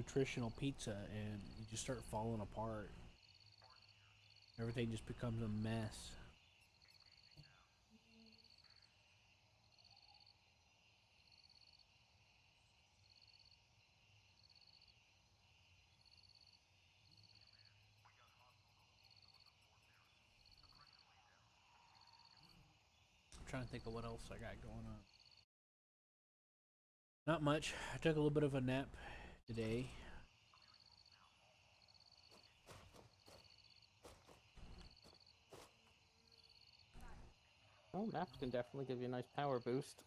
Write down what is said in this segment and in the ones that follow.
nutritional pizza and you just start falling apart. Everything just becomes a mess. I'm trying to think of what else I got going on. Not much. I took a little bit of a nap today. Oh, naps can definitely give you a nice power boost.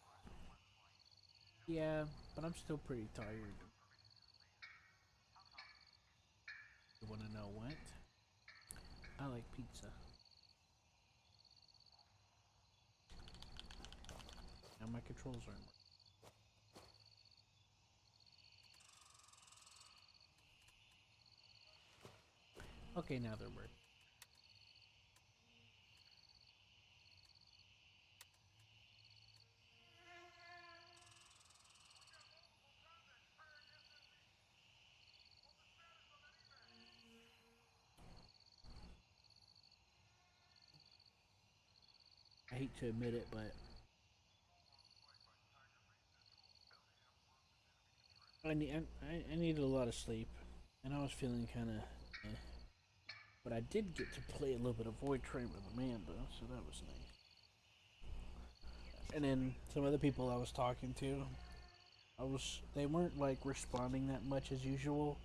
Yeah, but I'm still pretty tired. You want to know what? I like pizza. Now my controls aren't working. Okay, now they're working. I hate to admit it, but I needed a lot of sleep, and I was feeling kind of. Eh. But I did get to play a little bit of Void Train with Amanda, so that was nice. And then some other people I was talking to, they weren't like responding that much as usual,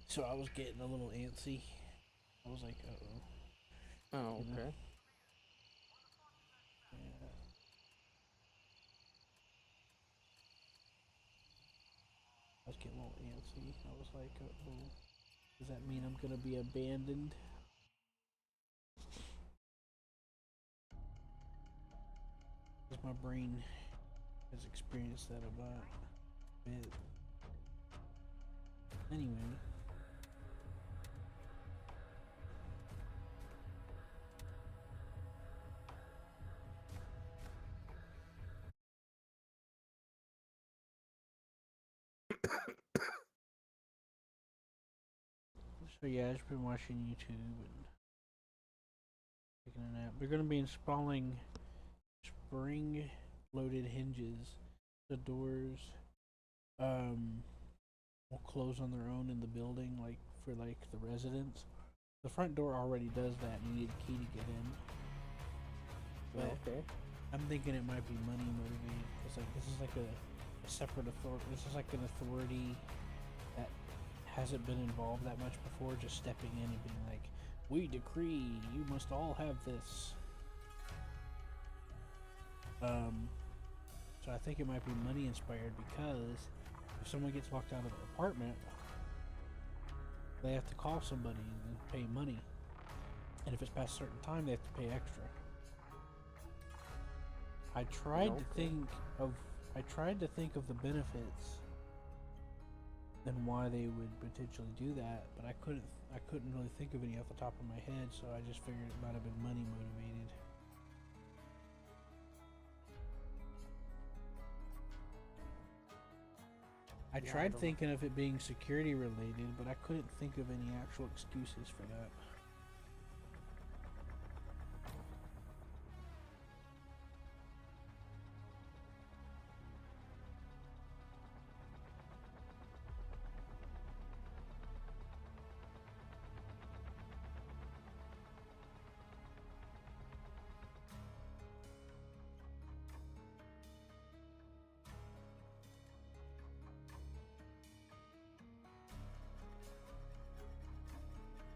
so I was getting a little antsy. I was like, uh oh, Oh, you know. okay. Yeah. I was getting a little antsy. I was like, uh oh, does that mean I'm gonna be abandoned? Because my brain has experienced that about it. Anyway, so yeah, I've just been watching YouTube and taking a nap. They're gonna be installing spring-loaded hinges. The doors um will close on their own in the building, like for like the residents. The front door already does that, and you need a key to get in. But Oh, okay. I'm thinking it might be money motivated. It's like this is like a separate authority. This is like an authority that hasn't been involved that much before, just stepping in and being like, "We decree you must all have this." Um, so I think it might be money inspired because if someone gets locked out of their apartment, they have to call somebody and pay money. And if it's past a certain time, they have to pay extra. I tried to Okay. think of I tried to think of the benefits and why they would potentially do that, but I couldn't really think of any off the top of my head, so I just figured it might have been money motivated. I Yeah, I tried don't know. thinking of it being security related, but I couldn't think of any actual excuses for that.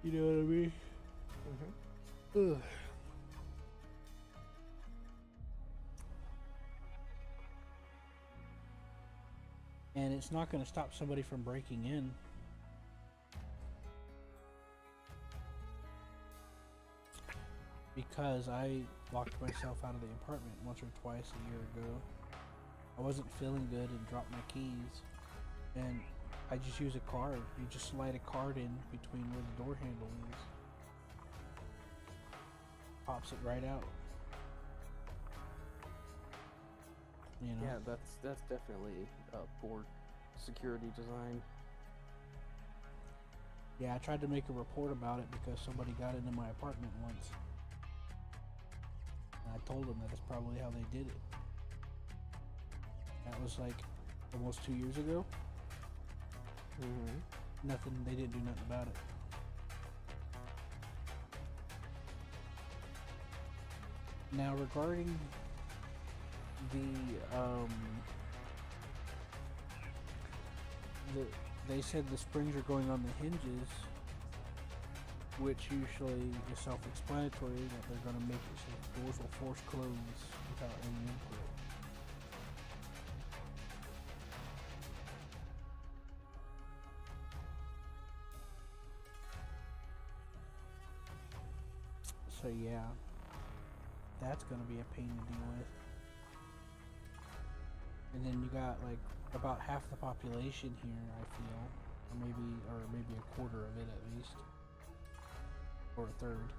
You know what I mean? Mm-hmm. Ugh. And it's not going to stop somebody from breaking in. Because I locked myself out of the apartment once or twice a year ago. I wasn't feeling good and dropped my keys. And I just use a card. You just slide a card in between where the door handle is. Pops it right out. You know? Yeah, that's definitely poor security design. Yeah, I tried to make a report about it because somebody got into my apartment once. And I told them that it's probably how they did it. That was like almost 2 years ago. Nothing, they didn't do nothing about it. Now regarding they said the springs are going on the hinges, which usually is self-explanatory, that they're going to make it so doors will force close without any input. So yeah, that's going to be a pain to deal with. And then you got like about half the population here, I feel, or maybe a quarter of it at least, or a third,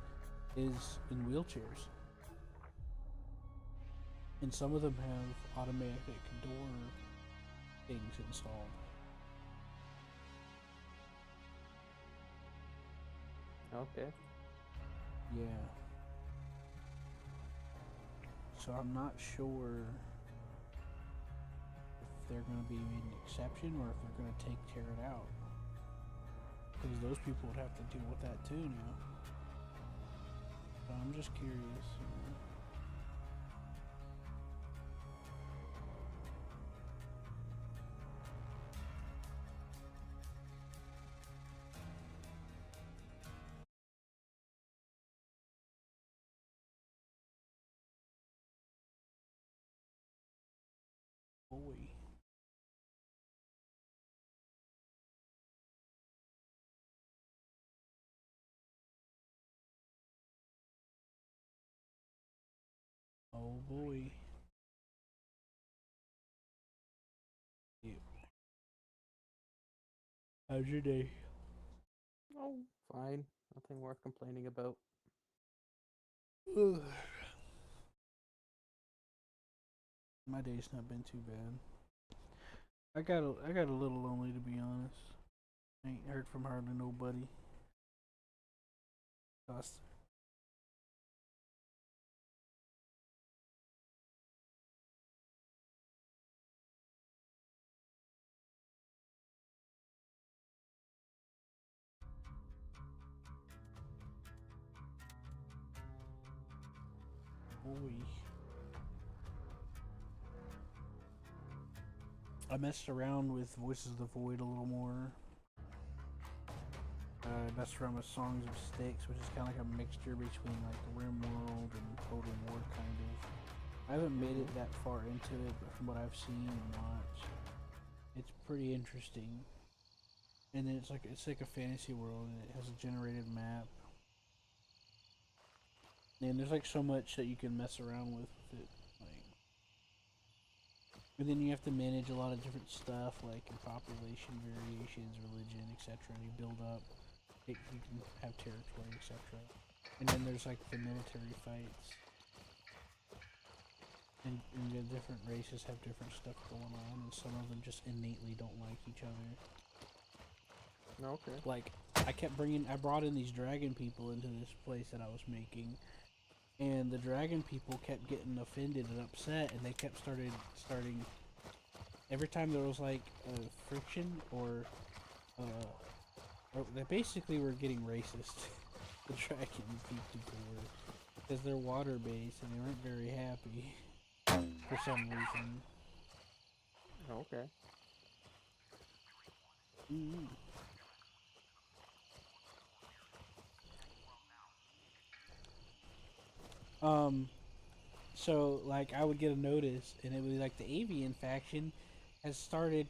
is in wheelchairs. And some of them have automatic door things installed. Okay. Yeah. So I'm not sure if they're going to be an exception or if they're going to tear it out. Because those people would have to deal with that too now. So I'm just curious. Boy. Oh boy. Yeah. How's your day? Oh, fine. Nothing worth complaining about. My day's not been too bad. I got a little lonely, to be honest. I ain't heard from hardly nobody. Us. Boy. I messed around with Voices of the Void a little more. I messed around with Songs of Styx, which is kind of like a mixture between like RimWorld and Total War, kind of. I haven't made it that far into it, but from what I've seen and watched, it's pretty interesting. And then it's like a fantasy world, and it has a generated map. And there's like so much that you can mess around with it. Like, and then you have to manage a lot of different stuff, like population variations, religion, etc. You build up. You can have territory, etc. And then there's like the military fights. And the different races have different stuff going on, and some of them just innately don't like each other. Okay. Like, I brought in these dragon people into this place that I was making, and the dragon people kept getting offended and upset, and they kept starting every time there was like friction or they basically were getting racist. The dragon people were, because they're water based and they weren't very happy for some reason. Okay. Mm-hmm. So like I would get a notice, and it would be like the avian faction has started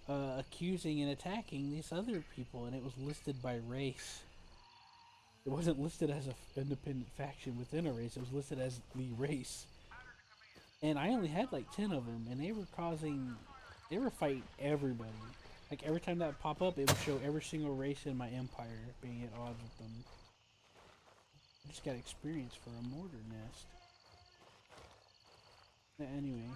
accusing and attacking these other people, and it was listed by race. It wasn't listed as an independent faction within a race. It was listed as the race. And I only had like 10 of them, and they were fighting everybody. Like every time that would pop up, it would show every single race in my empire being at odds with them. I just got experience for a mortar nest. Anyway.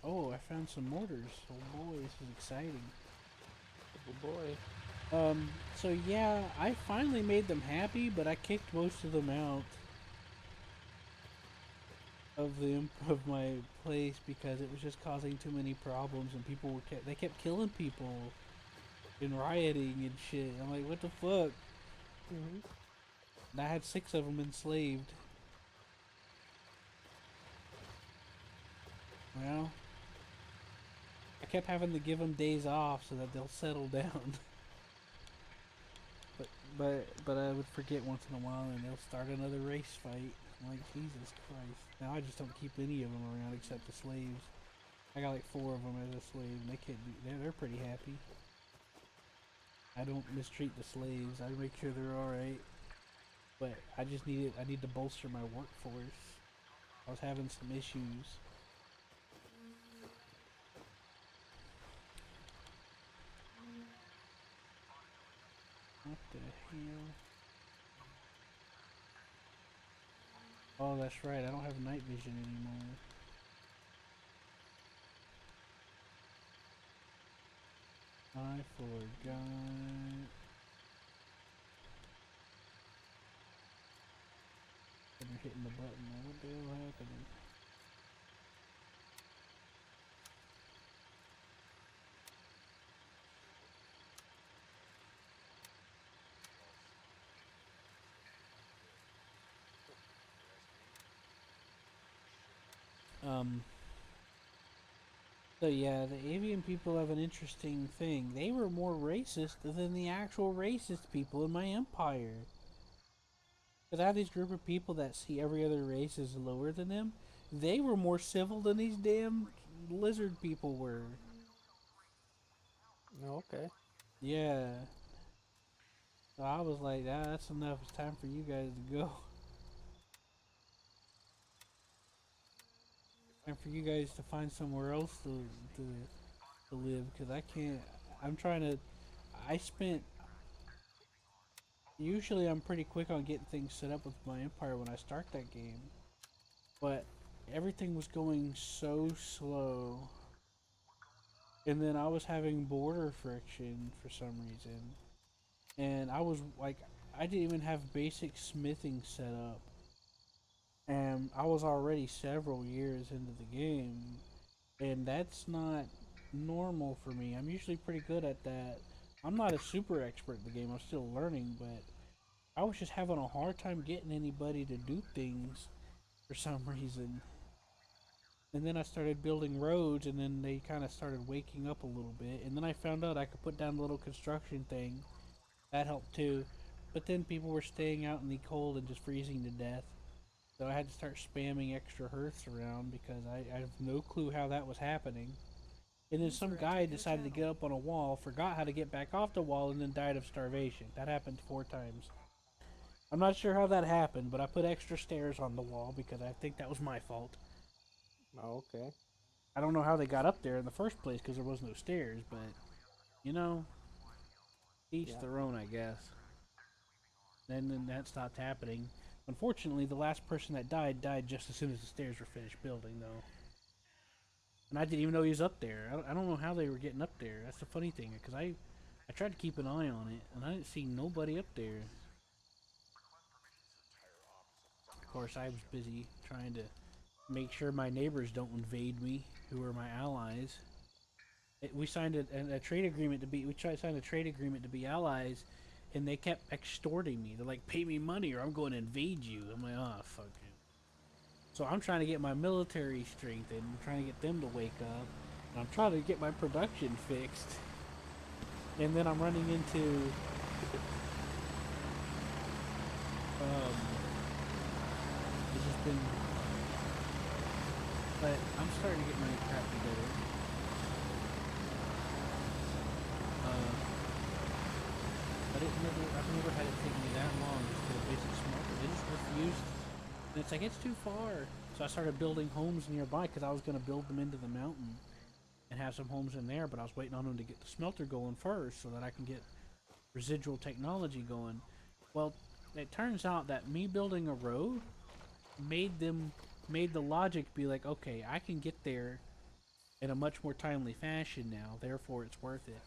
Oh, I found some mortars. Oh boy, this is exciting. Oh boy. So yeah, I finally made them happy, but I kicked most of them out of of my place because it was just causing too many problems, and people were they kept killing people and rioting and shit. I'm like, what the fuck? Mhm. And I had 6 of them enslaved. Well, I kept having to give them days off so that they'll settle down. But but I would forget once in a while, and they'll start another race fight. I'm like, Jesus Christ! Now I just don't keep any of them around except the slaves. I got like 4 of them as a slave, and they can't do. They're pretty happy. I don't mistreat the slaves. I make sure they're all right. But I just needed. I need to bolster my workforce. I was having some issues. What the hell? Oh, that's right. I don't have night vision anymore. I forgot. They're hitting the button. What the hell happening? Um. So yeah, the avian people have an interesting thing. They were more racist than the actual racist people in my empire. Because I have these group of people that see every other race as lower than them. They were more civil than these damn lizard people were. Okay. Yeah. So I was like, ah, that's enough. It's time for you guys to go. Time for you guys to find somewhere else to, to live. Because I can't. I'm trying to. I spent. Usually I'm pretty quick on getting things set up with my empire when I start that game. But everything was going so slow. And then I was having border friction for some reason. And I was like, I didn't even have basic smithing set up. And I was already several years into the game. And that's not normal for me. I'm usually pretty good at that. I'm not a super expert in the game, I'm still learning, but I was just having a hard time getting anybody to do things for some reason. And then I started building roads, and then they kind of started waking up a little bit. And then I found out I could put down a little construction thing. That helped too. But then people were staying out in the cold and just freezing to death. So I had to start spamming extra hearths around because I have no clue how that was happening. And then some guy decided to get up on a wall, forgot how to get back off the wall, and then died of starvation. That happened 4 times. I'm not sure how that happened, but I put extra stairs on the wall because I think that was my fault. Okay. I don't know how they got up there in the first place because there was no stairs, but you know, each Yeah. their own, I guess. Then that stopped happening. Unfortunately, the last person that died just as soon as the stairs were finished building, though. And I didn't even know he was up there. I don't know how they were getting up there. That's the funny thing, because I tried to keep an eye on it, and I didn't see nobody up there. Of course, I was busy trying to make sure my neighbors don't invade me, who are my allies. We signed a trade agreement to be. We tried to sign a trade agreement to be allies, and they kept extorting me. They're like, "Pay me money, or I'm going to invade you." I'm like, "Oh fuck it." So I'm trying to get my military strengthened. I'm trying to get them to wake up, and I'm trying to get my production fixed. And then I'm running into it's just been, but I'm starting to get my crap together. Uh, but I've never had it take me that long just to get a basic smelter. They just refused. And it's like, it's too far. So I started building homes nearby because I was going to build them into the mountain and have some homes in there, but I was waiting on them to get the smelter going first so that I can get residual technology going. Well, it turns out that me building a road made the logic be like, okay, I can get there in a much more timely fashion now. Therefore, it's worth it.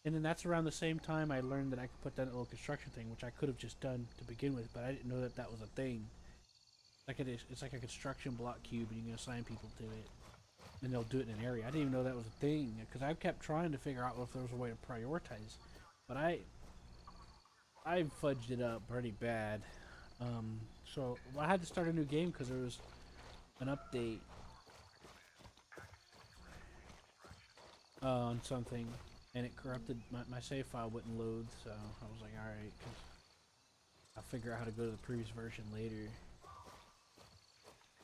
And then that's around the same time I learned that I could put down a little construction thing, which I could have just done to begin with, but I didn't know that that was a thing. Like it's like a construction block cube, and you can assign people to it, and they'll do it in an area. I didn't even know that was a thing because I kept trying to figure out if there was a way to prioritize, but I fudged it up pretty bad. So I had to start a new game because there was an update on something, and it corrupted my save file wouldn't load. So I was like, all right, cause I'll figure out how to go to the previous version later.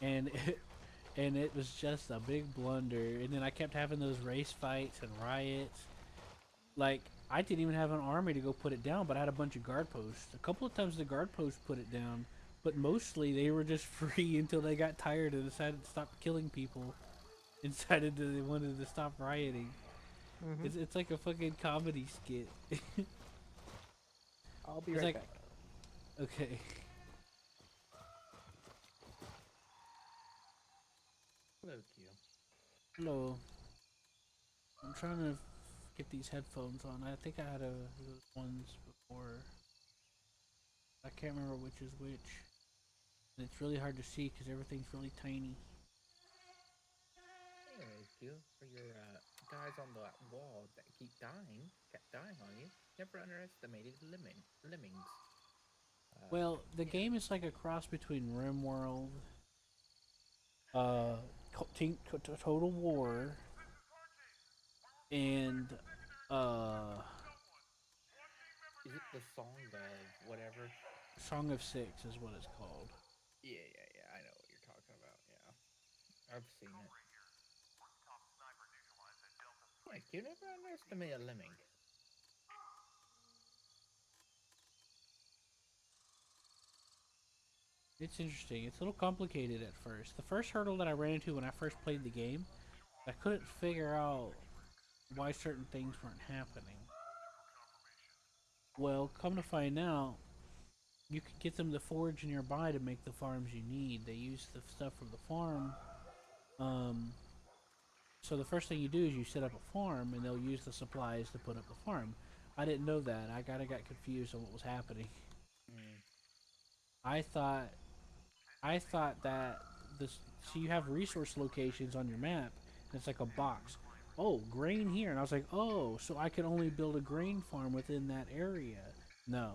And it was just a big blunder. And then I kept having those race fights and riots. Like I didn't even have an army to go put it down, but I had a bunch of guard posts. A couple of times the guard posts put it down, but mostly they were just free until they got tired and decided to stop killing people and decided that they wanted to stop rioting. Mm-hmm. It's like a fucking comedy skit. I'll be It's right like, back. okay, Hello, Q. hello. I'm trying to get these headphones on. I think I had those ones before. I can't remember which is which. And it's really hard to see because everything's really tiny. Anyways, Q, for your guys on the wall that kept dying on you, never underestimated lemmings. Well, the Yeah. game is like a cross between RimWorld, Total War, and uh, Is it the song of whatever? Song of Six is what it's called. Yeah. I know what you're talking about. Yeah, I've seen it. Yeah, Q, never underestimate a lemming. It's interesting. It's a little complicated at first. The first hurdle that I ran into when I first played the game, I couldn't figure out why certain things weren't happening. Well, come to find out, you can get them to forage nearby to make the farms you need. They use the stuff from the farm. Um, so the first thing you do is you set up a farm, and they'll use the supplies to put up the farm. I didn't know that. I kind of got confused on what was happening. Mm. I thought I thought that this. So you have resource locations on your map, and it's like a box. Oh, grain here, and I was like, oh, so I can only build a grain farm within that area. No,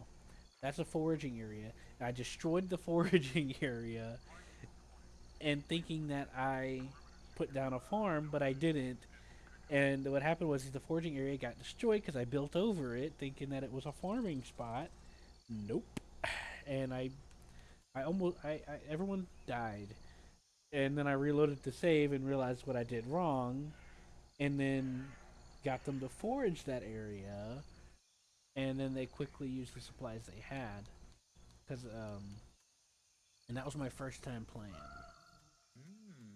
that's a foraging area. I destroyed the foraging area, and thinking that I put down a farm, but I didn't. And what happened was the foraging area got destroyed because I built over it, thinking that it was a farming spot. Nope. And everyone died. And then I reloaded the save and realized what I did wrong, and then got them to forage that area, and then they quickly used the supplies they had, cause and that was my first time playing. Mm.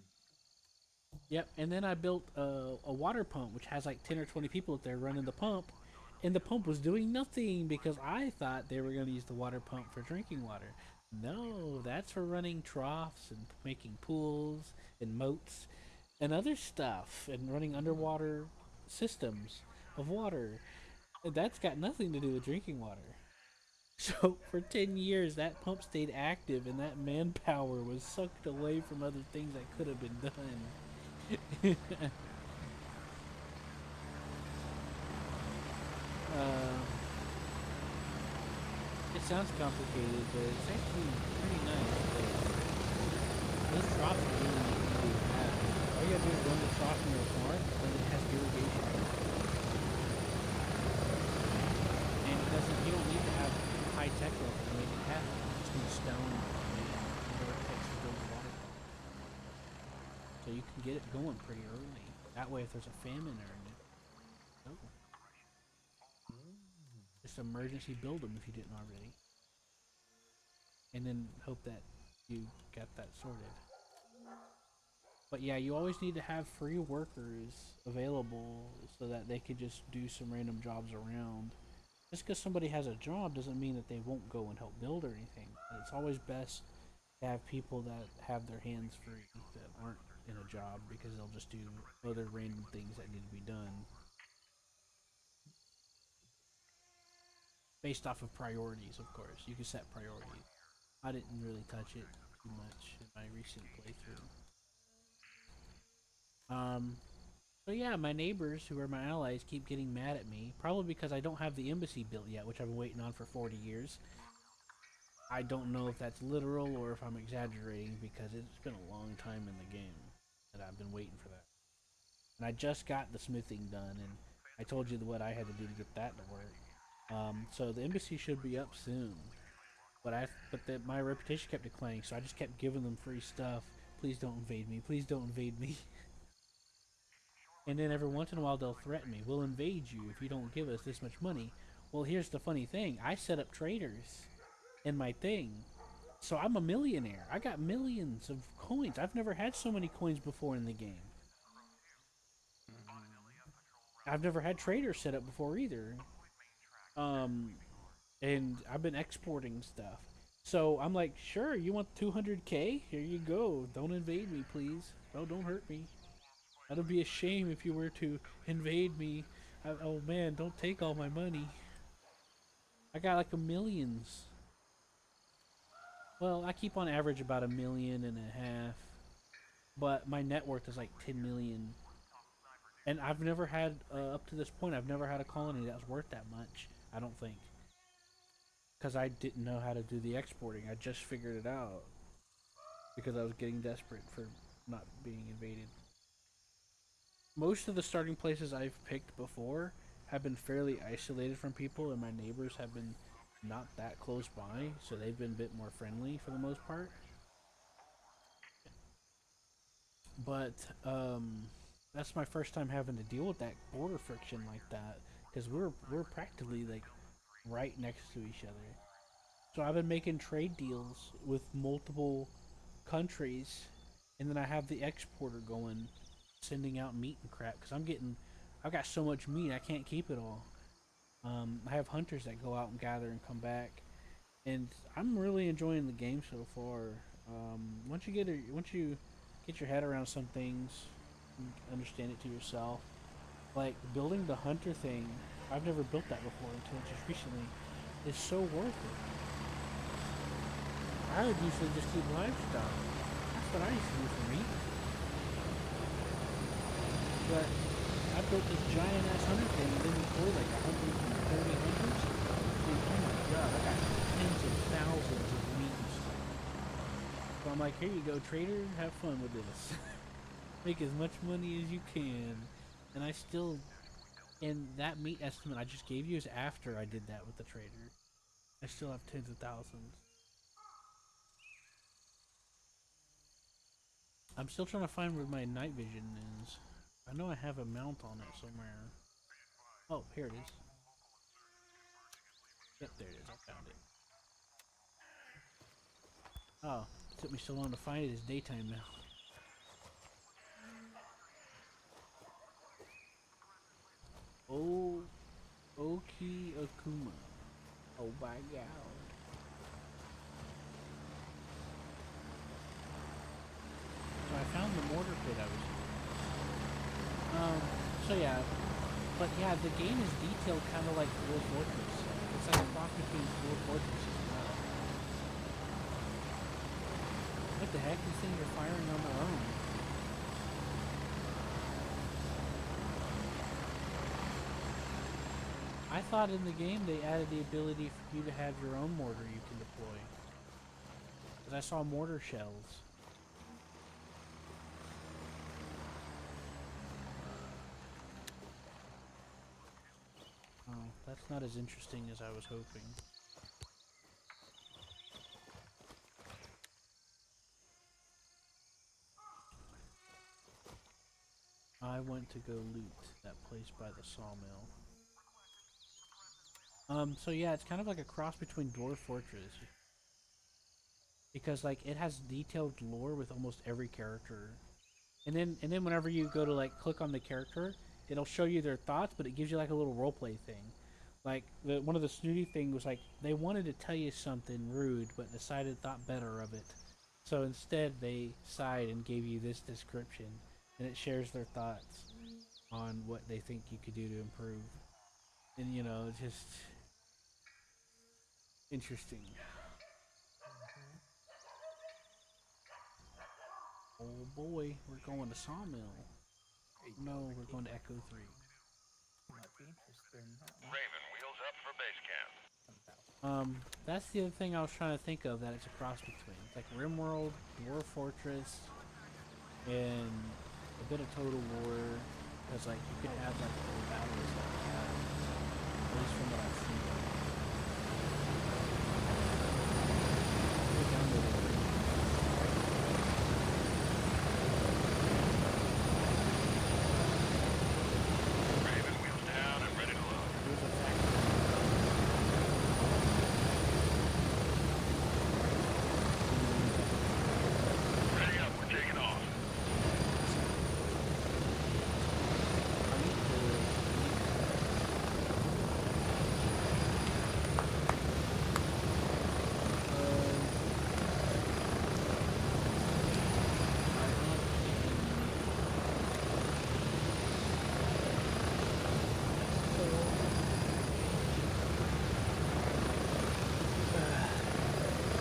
Yep, and then I built a water pump which has like 10 or 20 people up there running the pump, and the pump was doing nothing because I thought they were going to use the water pump for drinking water. No, that's for running troughs and making pools and moats and other stuff and running Mm. underwater systems of water. That's got nothing to do with drinking water. So for 10 years that pump stayed active and that manpower was sucked away from other things that could have been done. uh, it sounds complicated, but it's actually pretty nice. Those troughs are really easy to have. All you gotta do is run the trough near a farm, and it has irrigation. And it doesn't. You don't need to have high tech level to make it happen. You just need stone and whatever it takes to build a water pump. So you can get it going pretty early. That way, if there's a famine or oh, Mm. just emergency build them if you didn't already, and then hope that you got that sorted. But yeah, you always need to have free workers available so that they could just do some random jobs around. Just because somebody has a job doesn't mean that they won't go and help build or anything. It's always best to have people that have their hands free, that aren't in a job because they'll just do other random things that need to be done based off of priorities. Of course, you can set priorities. I didn't really touch it too much in my recent playthrough. So yeah, my neighbors who are my allies keep getting mad at me, probably because I don't have the embassy built yet, which I've been waiting on for 40 years. I don't know if that's literal or if I'm exaggerating because it's been a long time in the game that I've been waiting for that. And I just got the smithing done, and I told you what I had to do to get that to work. So the embassy should be up soon. But my reputation kept declining, so I just kept giving them free stuff. Please don't invade me. Please don't invade me. And then every once in a while they'll threaten me. We'll invade you if you don't give us this much money. Well, here's the funny thing. I set up traders in my thing. So I'm a millionaire. I got millions of coins. I've never had so many coins before in the game. I've never had traders set up before either. Um, and I've been exporting stuff. So I'm like, sure, you want 200k? Here you go. Don't invade me, please. Oh, don't hurt me. That'd be a shame if you were to invade me. Oh man, don't take all my money. I got like a millions. Well, I keep on average about 1.5 million, but my net worth is like 10 million. And I've never had, up to this point, I've never had a colony that was worth that much. I don't think. Because I didn't know how to do the exporting. I just figured it out. Because I was getting desperate for not being invaded. Most of the starting places I've picked before have been fairly isolated from people, and my neighbors have been not that close by, so they've been a bit more friendly for the most part. But that's my first time having to deal with that border friction like that, because we're practically like right next to each other. So I've been making trade deals with multiple countries, and then I have the exporter going, sending out meat and crap. Because I've got so much meat I can't keep it all. I have hunters that go out and gather and come back, and I'm really enjoying the game so far. Once you get your head around some things, and understand it to yourself, like building the hunter thing. I've never built that before until just recently. It's so worth it. I would usually just keep livestock. That's what I used to do for meat. But I built this giant ass hunter thing and then deployed like 130 hunters. And oh my god, I got tens of thousands of meat and stuff. So I'm like, here you go, trader, have fun with this. Make as much money as you can. And I still, and that meat estimate I just gave you is after I did that with the trader. I still have tens of thousands. I'm still trying to find where my night vision is. I know I have a mount on it somewhere. Oh, here it is. Yep, there it is. I found it. Oh, it took me so long to find it. It's daytime now. Oh, Oki Akuma. Oh my god. So I found the mortar pit I was so yeah. But yeah, the game is detailed kind of like Dwarf Fortress. It's like a cross between Dwarf Fortress as well. What the heck? These things are firing on their own. I thought in the game they added the ability for you to have your own mortar you can deploy. Because I saw mortar shells. Oh, that's not as interesting as I was hoping. I went to go loot that place by the sawmill. So yeah, it's kind of like a cross between Dwarf Fortress. Because like it has detailed lore with almost every character. And then whenever you go to like click on the character, it'll show you their thoughts, but it gives you like a little roleplay thing. Like one of the snooty thing was like they wanted to tell you something rude, but decided thought better of it. So instead, they sighed and gave you this description, and it shares their thoughts on what they think you could do to improve. And it's just interesting. Mm-hmm. Oh boy, we're going to Sawmill. Hey, No, we're Ricky. going to Echo 3. Might be interesting, huh? Raven, wheels up for base camp. That's the other thing I was trying to think of that it's a cross between. It's like RimWorld, Dwarf Fortress, and a bit of Total War. Because, like, you could have, like, the battles that we have. At least from what I've seen. I downloaded it. Raven, wheels down and ready to load. There's a factory. Ready up, we're taking off.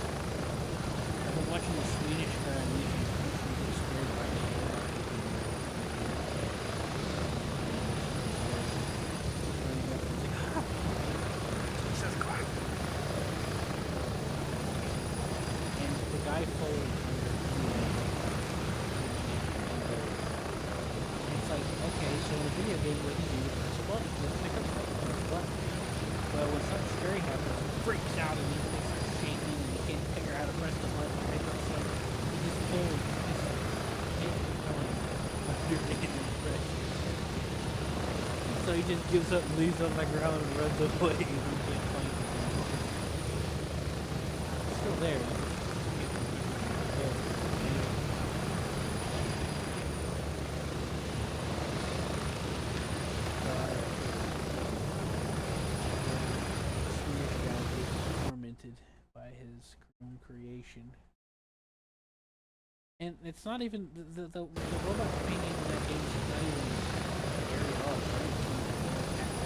I've been watching the Swedish guy on YouTube. He gets scared by Jesus Christ. and the guy folds. It's like, okay, so in a video game, what do you do? Press a button. You pick up something, press a button. Well, when something scary happens, he freaks out and he starts shaking and he can't figure out how to press the button to pick up something. He just pulls. He just can't become underrated. So he just gives up and leaves on the ground and runs away. And he can't find it. It's still there. Swedish guy gets tormented by his own creation. And it's not even the robot companion in that game is not even scary at all. It's not even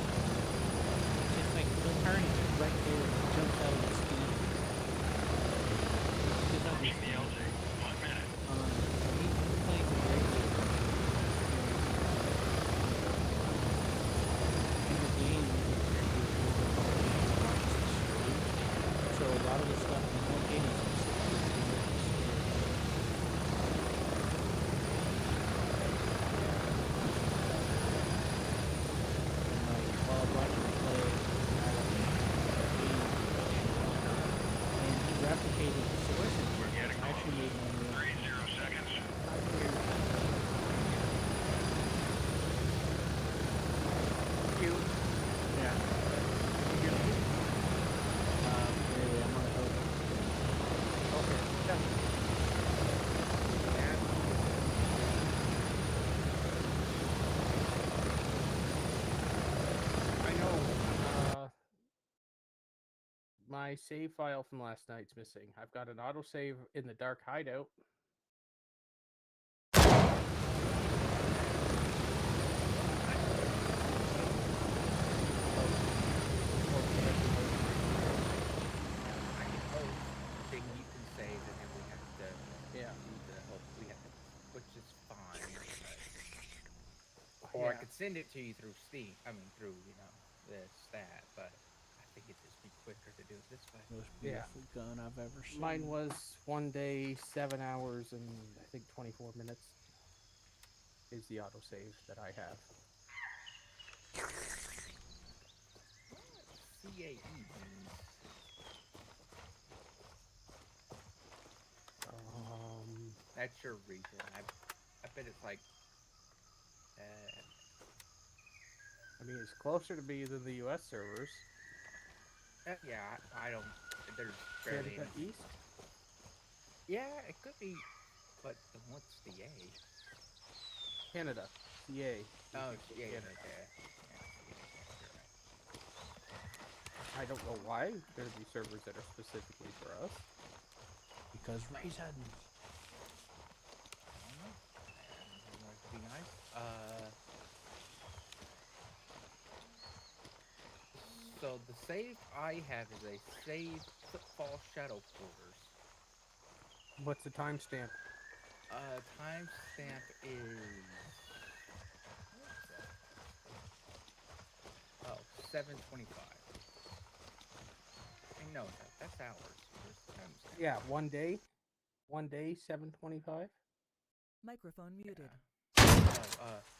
it's just like he'll turn and it's right there and it jumps out of his skin. It's not Pushing the LZ. 1 minute. he's playing the regular in the game. So a lot of the stuff in the whole game is while watching him play, and he replicated the sources. We're getting I actually made one real 30 seconds. Yeah. Really, I'm on a hook. Okay. Yeah. I know. My save file from last night's missing. I've got an autosave in the dark hideout. I can hope then you can save and then we have to Yeah. do the we have to, which is fine. Or I Yeah. could send it to you through Steam. I mean through the stat, but I think it'd just be quicker to do it this way. Most Yeah. beautiful gun I've ever seen. Mine was 1 day, 7 hours, and I think 24 minutes is the autosave that I have. CAE means that's your region. I bet it's like I mean, it's closer to me than the U.S. servers. yeah, I don't. There's barely Canada any. East. Yeah, it could be, but what's the A? Canada. CA. Oh, yeah, Canada. okay. Yeah, you're right. I don't know why there'd be servers that are specifically for us. Because reasons. I don't know. It might be nice. So the save I have is a save Footfall Shadow Quarters. What's the timestamp? Timestamp is... Oh, 7:25. No, that's hours. Where's the timestamp? Yeah, 1 day. 1 day, 7:25. Microphone muted.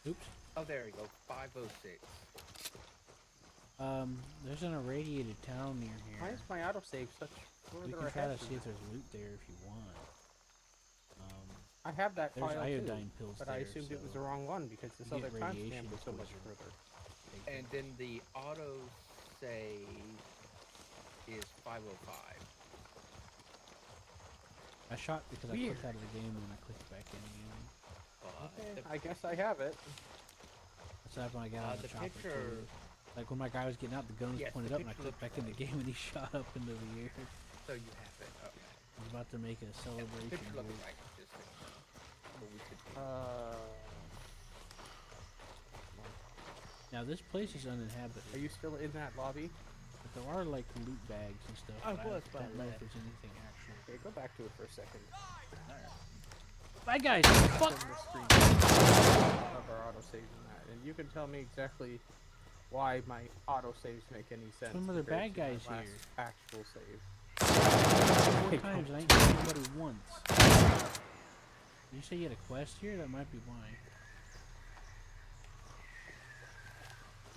Oops. Oh, there you go. 5:06. There's an irradiated town near here. Why is my autosave such We further can try ahead to than see if that? there's loot there if you want. I have that There's file iodine too, pills but there, I assumed it was the so wrong one because this you other get radiation timestamp was so much exposure. further. And then the auto save is 5:05. I shot because I Weird. clicked out of the game and then I clicked back in again. Okay, The, I guess I have it. That's happened when I got out of the the chopper picture- too. Like when my guy was getting out, the gun was Yes, pointed the up and I picture clicked back looks in the game and he shot up into the air. so you have it. Okay. I was about to make a The celebration. picture looks vote. like just what we could do. Now this place is Are uninhabited, you still in that lobby? but there are like loot bags and stuff. I but was, but I don't know if left. there's anything actual. Okay, go back to it for a second. Bye guys! Fuck! From the screen of our autosave in that, and you can tell me exactly why my autosaves make any sense. Some of the compared bad to my guys last here. Actual save. 4 times and I ain't killed anybody once. You say you had a quest here? That might be why.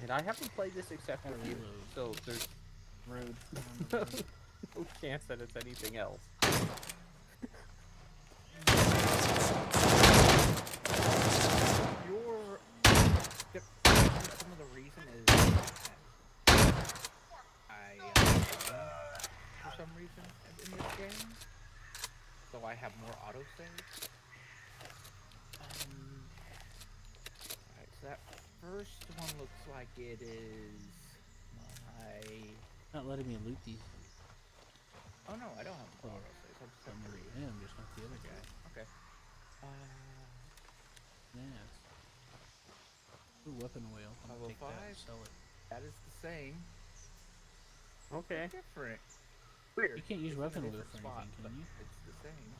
And I haven't played this except Gotta with you, reload. so there's Road. no chance that it's anything else. Some of the reason is I for some reason in this game, so I have more autosave. Alright, so that first one looks like it is my... Not letting me loot these. Oh no, I don't have more Oh. autosaves. I just I'm have gonna 3. him, just not the other guy. Okay. Yes. Ooh, weapon oil. I'm gonna take that and 505? sell it. That is the same. Okay. Different. Weird. You can't use It's in a weapon oil different for spot, anything, but can you? it's the same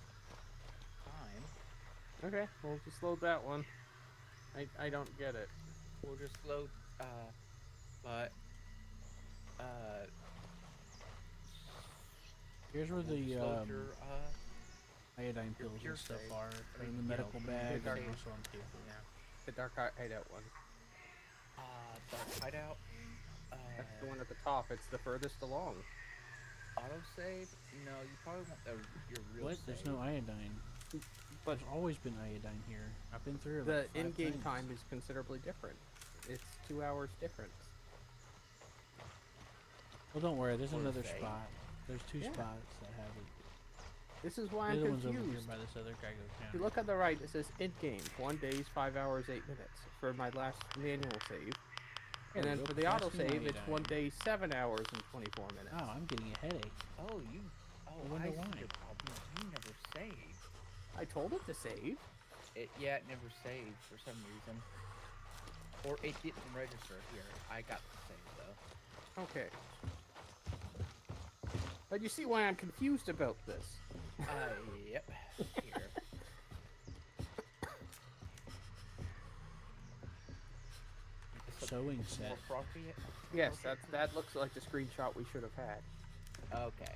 time. Okay, we'll just load that one. I don't get it. We'll just load, but, Here's where we'll the just load your, iodine your pills pure and stuff save. are. I They're in mean, the you know, medical from the bag big and save. also on the table. Yeah. The Dark Hideout one. Dark Hideout, That's the one at the top. It's the furthest along. autosave? No, you probably want your real What? save. There's no iodine. But There's always been iodine here. I've been through it the like 5 in-game times. time is considerably different. It's 2 hours difference. Well, don't worry. There's Or another save. spot. There's 2 Yeah. spots that have it. This is why The I'm other one's over here confused. by this other guy goes down. If you look on the right, it says in-game. 1 day is 5 hours 8 minutes for my last manual save. And then There we for go, the potassium autosave, it's iodine. 1 day 7 hours and 24 minutes. Oh, I'm getting a headache. Oh, you... Oh, I wonder I see why. your problem. You never saved. I told it to save. Yeah, it never saved for some reason. Or it didn't register here. I got the save, though. Okay. But you see why I'm confused about this. Yep. Here. Sewing More set. appropriate? Yes, that looks like the screenshot we should have had. Okay.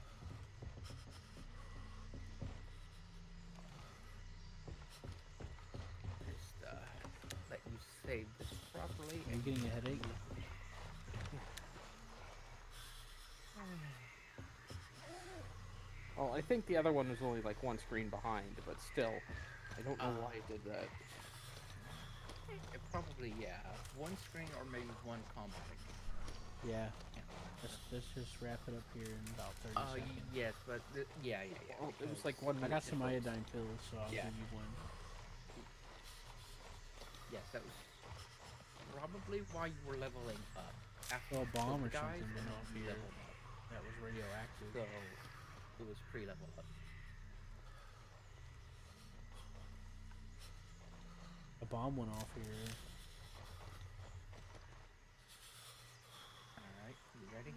Just let you save this properly. Are you getting a headache? Well, I think the other one was only like 1 screen behind, but still, I don't know why it did that. It probably, yeah. 1 screen or maybe 1 combo. Yeah. Let's just wrap it up here in about 30 seconds. Yes, but yeah. Oh, it was because- like 1 I minute. got some difference. iodine pills, so I'll Yeah. give you one. Yes, that was probably why you were leveling up. After Well, a bomb the or guys, something went and off then you here. leveled up. That was radioactive. So it was pre-level up. A bomb went off here. Alright, you ready?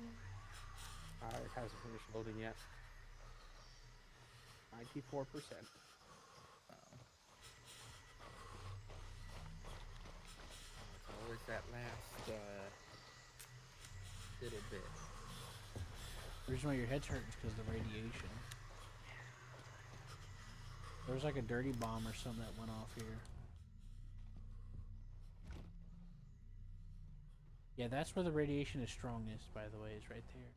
It hasn't finished loading yet. 94%. Oh. It's always that last little bit. The reason why your head's hurting is because of the radiation. There was like a dirty bomb or something that went off here. Yeah, that's where the radiation is strongest, by the way, is right there.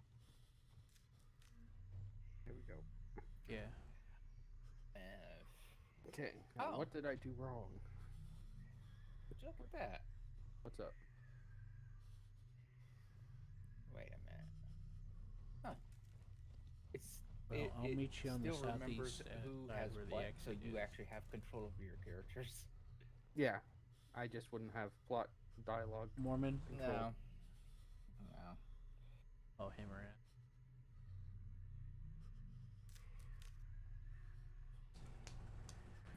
There we go. Yeah. Okay. Now Oh. what did I do wrong? Would you look at that? What's up? Wait a minute. Huh. It's Well, it, I'll it meet you on the still remembers southeast who side has where the what, so exit you is. actually have control over your characters. Yeah. I just wouldn't have plot dialogue Mormon? control. No. Oh, Hammerhead.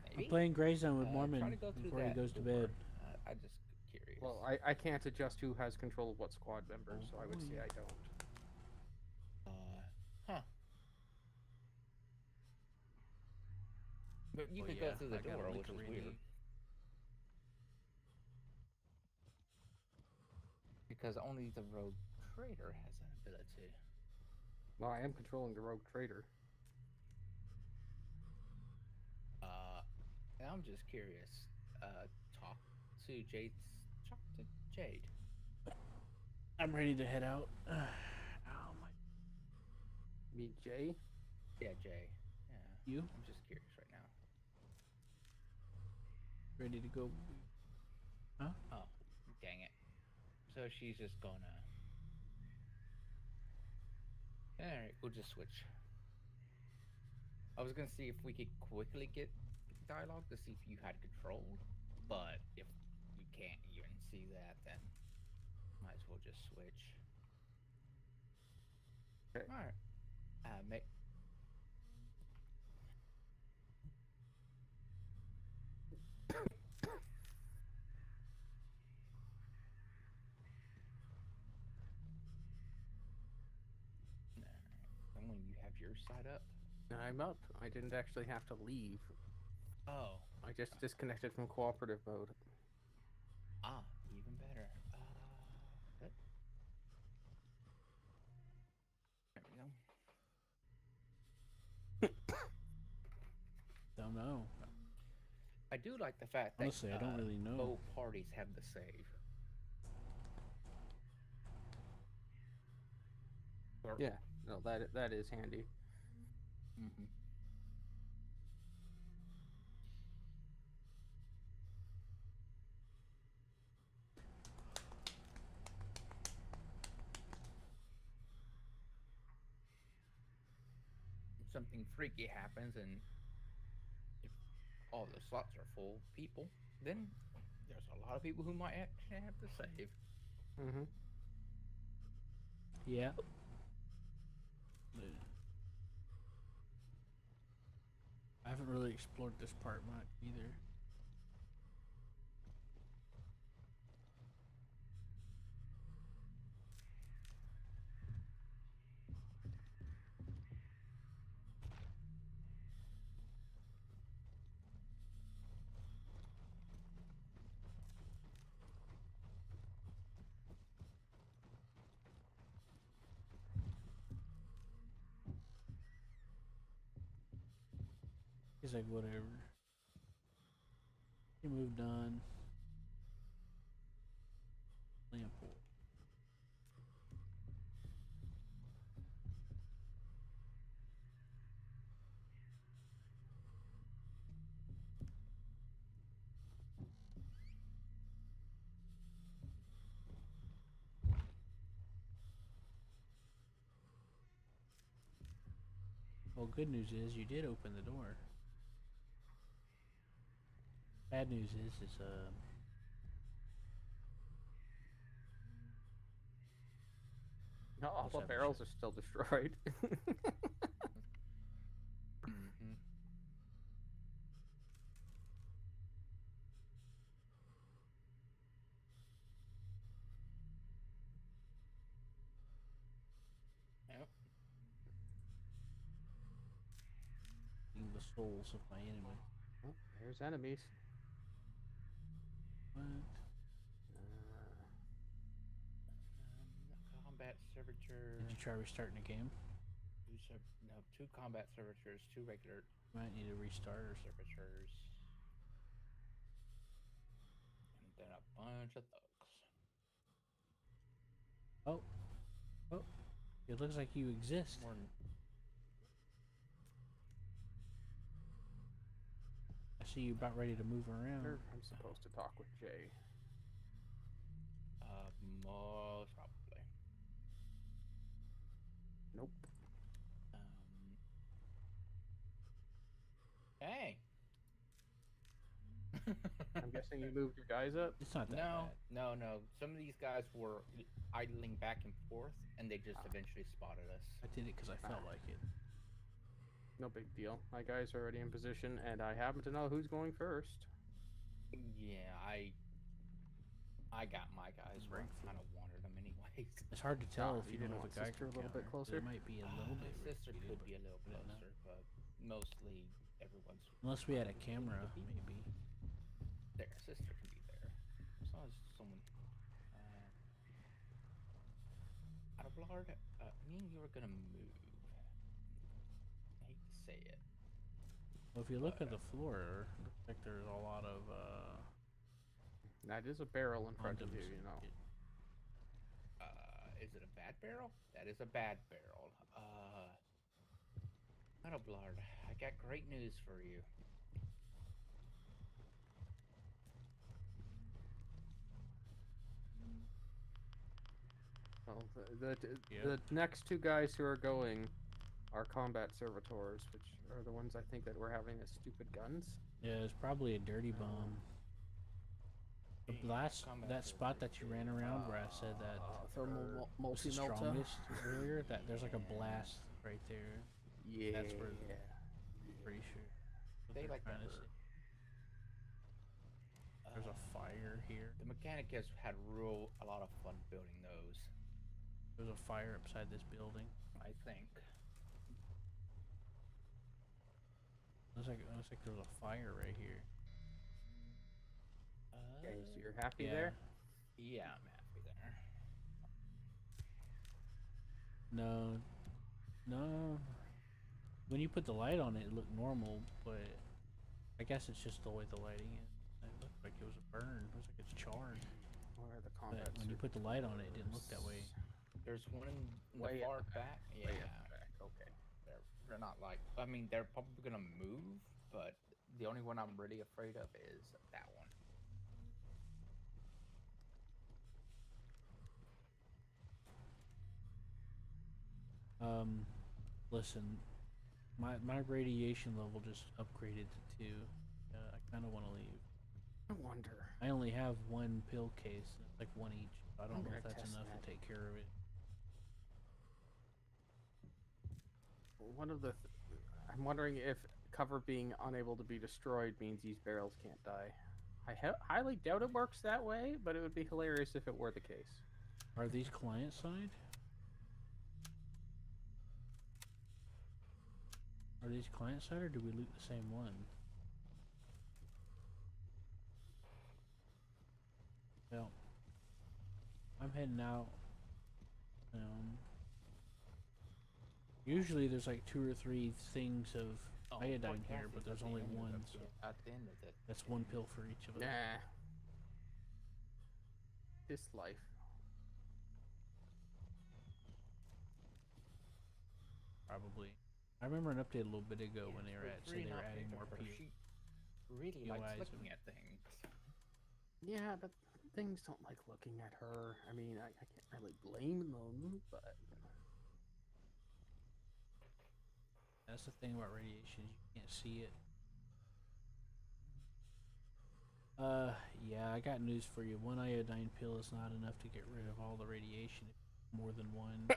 Maybe. I'm playing Grey Zone with Try Mormon to go through before he that goes to door. bed. I just curious. Well, I can't adjust who has control of what squad members, so I would say I don't. Huh. But you Well, could yeah, go through the I got a door, leak which of is weird. radiation. Because only the rogue trader has that ability. Well, I am controlling the rogue trader. And I'm just curious. Talk to Jade. Talk to Jade. I'm ready to head out. Ow, my... Me, Jay? Yeah, Jay. Yeah. You? I'm just curious right now. Ready to go? Huh? Oh, dang it. So she's just gonna... Alright, we'll just switch. I was gonna see if we could quickly get dialogue to see if you had control, but if you can't even see that, then might as well just switch. Okay. Alright. Make... And when you have your side up. I'm up. I didn't actually have to leave. Oh. I just disconnected from cooperative mode. Ah, even better. Good. There we go. Don't know. I do like the fact that Honestly, I don't really know. both parties have the save. Or- Yeah, no, that is handy. Mhm. Something freaky happens, and if all the slots are full of people, then there's a lot of people who might actually have to save. Mm-hmm. Yeah. I haven't really explored this part much either. He's like, whatever. He moved on. Lamp pole. Well, good news is you did open the door. Bad news is No, all What's the that barrels shit? are still destroyed. Mm-hmm. Yep. Eating the souls of my enemy. Oh, there's enemies. What? Combat servitor. Did you try restarting the game? Two combat servitors, two regular Might need to restart or something. servitors, and then a bunch of thugs. Oh, oh, it looks like you exist. More I see you about ready to move around. I'm supposed to talk with Jay. most probably. Nope. Hey. I'm guessing you moved your guys up. It's not that No, bad. no. Some of these guys were idling back and forth, and they just eventually spotted us. I did it because I felt like it. No big deal. My guys are already in position, and I happen to know who's going first. Yeah, I got my guys where I kind of wanted them anyways. It's hard to tell Ah, if you you didn't know want the guy sister a little bit closer? It might be a little bit. My sister repeated, could be a little I don't know. closer, but mostly everyone's. Unless we had a where they camera, need to be. maybe. Their sister can be there, as long as someone. Adelard, me and you are gonna move. I hate to say it. Well, if you look at the floor, it looks like there's a lot of That is a barrel in front of condoms you, you and know. shit. Is it a bad barrel? That is a bad barrel. Adelard, I got great news for you. Well, the next two guys who are going are combat servitors, which are the ones I think that were having the stupid guns. Yeah, it's probably a dirty bomb. The last that spot that you ran around where I said that Thermal was the multi-melta. strongest earlier, that there's like a blast right there. Yeah. That's where pretty sure. what They they're like to trying to hurt. say. There's a fire here. The mechanic has had a lot of fun building those. There's a fire upside this building. I think. Looks like there's a fire right here. Okay, so you're happy Yeah. there? Yeah, I'm happy there. No. When you put the light on it, it looked normal, but I guess it's just the way the lighting is. It looked like it was a burn. It looks like it's charred. Where are the But combat when you put the light on it, it didn't look that way. There's one in Way the at far the back. Yeah, Way at the back. Okay. they're not like. I mean, they're probably gonna move, but the only one I'm really afraid of is that one. Listen, my radiation level just upgraded to 2. I kind of want to leave. I wonder. I only have one pill case, like one each. I don't I'm know gonna if that's test enough that. to take care of it. One of the. I'm wondering if cover being unable to be destroyed means these barrels can't die. I highly doubt it works that way, but it would be hilarious if it were the case. Are these client side? Are these client side or do we loot the same one? Well, I'm heading out. Usually there's like 2 or 3 things of iodine here, but there's only one. So At the end of it. that's one pill for each of us. Nah. This life. Probably. I remember an update a little bit ago when they were said they were adding more people. PO. She really POIs likes and- looking at things. Yeah, but things don't like looking at her. I mean, I can't really blame them, but That's the thing about radiation, you can't see it. Yeah, I got news for you. One iodine pill is not enough to get rid of all the radiation. more than one.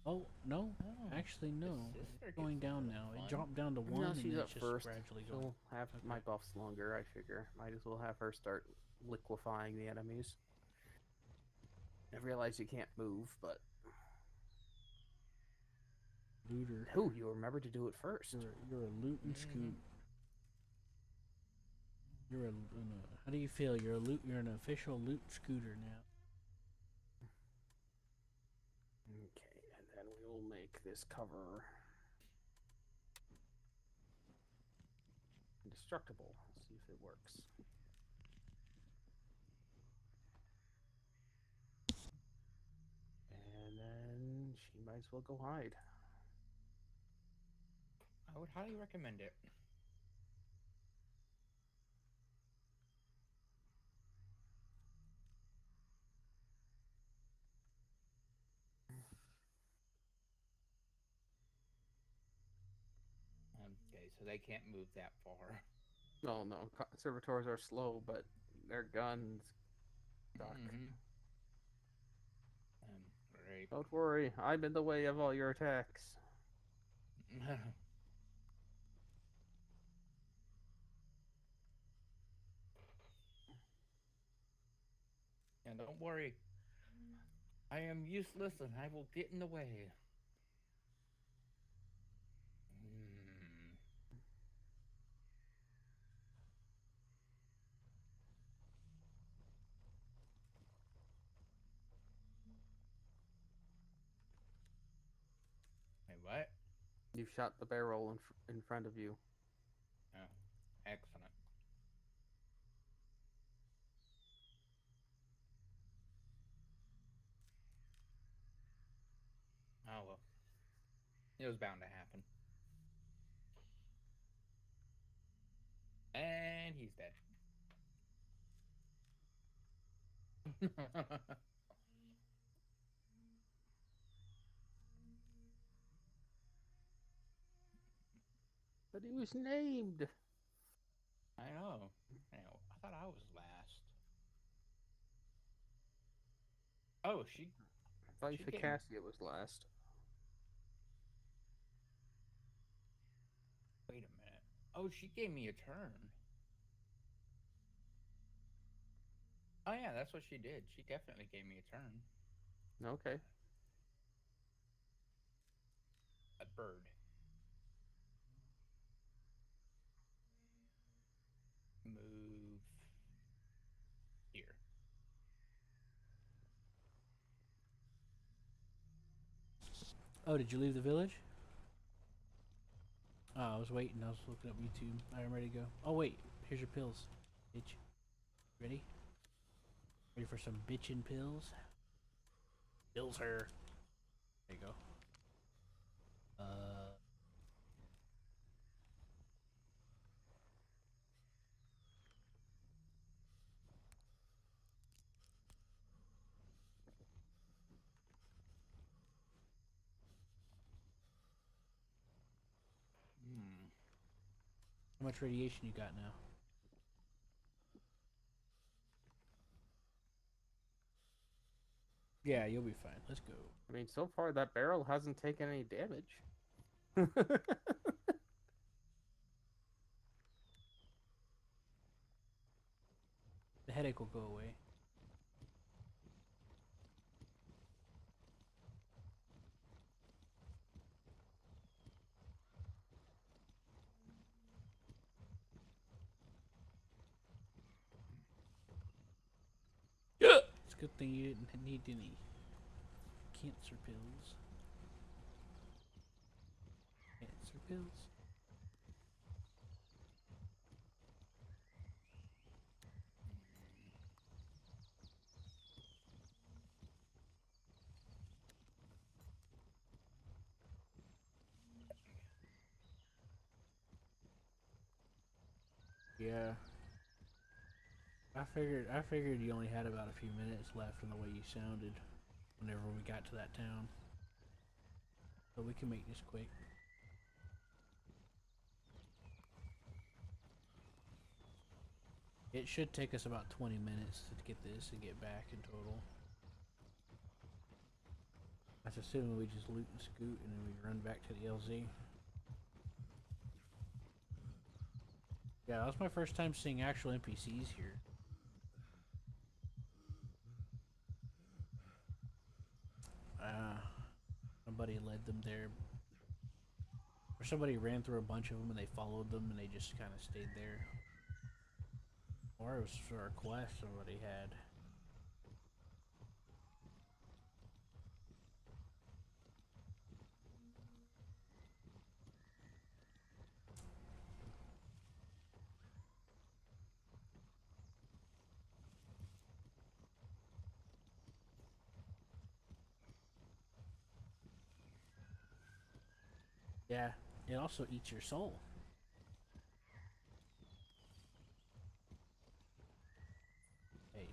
Oh no, Oh, actually no. sister It's gets going more down than now. It one. dropped down to one, No, and she's then up it's just first. gradually going. She'll have my Okay. buffs longer, I figure. Might as well have her start liquefying the enemies. I realize you can't move, but Looter. no, you remember to do it first. You're a loot and scoot. You're how do you feel? You're a loot. You're an official loot scooter now. Okay, and then we will make this cover indestructible. Let's see if it works. And then she might as well go hide. I would highly recommend it. Okay, so they can't move that far. No, no, servitors are slow, but their guns suck. Great. Don't worry, I'm in the way of all your attacks. And don't worry, I am useless and I will get in the way. Wait, what? You shot the barrel in front of you. Oh, excellent. Oh well. It was bound to happen. And he's dead. But he was named. I know. I thought I was last. Oh, I thought you she said gave. Cassia was last. Wait a minute. Oh, she gave me a turn. Oh yeah, that's what she did. She definitely gave me a turn. Okay. A bird. Move here. Oh, did you leave the village? Oh, I was waiting. I was looking up YouTube. I'm ready to go. Oh wait, here's your pills, bitch. Ready? Ready for some bitchin' pills? Pills her. There you go. How much radiation you got now? Yeah, you'll be fine. Let's go. I mean, so far that barrel hasn't taken any damage. The headache will go away. It's a good thing you didn't need any cancer pills. Cancer pills? Yeah. I figured you only had about a few minutes left from the way you sounded whenever we got to that town. So we can make this quick. It should take us about 20 minutes to get this and get back in total. I was assuming we just loot and scoot and then we run back to the LZ. Yeah, that was my first time seeing actual NPCs here. Somebody led them there. Or somebody ran through a bunch of them and they followed them and they just kind of stayed there. Or it was for a quest somebody had. Yeah, it also eats your soul. Hey,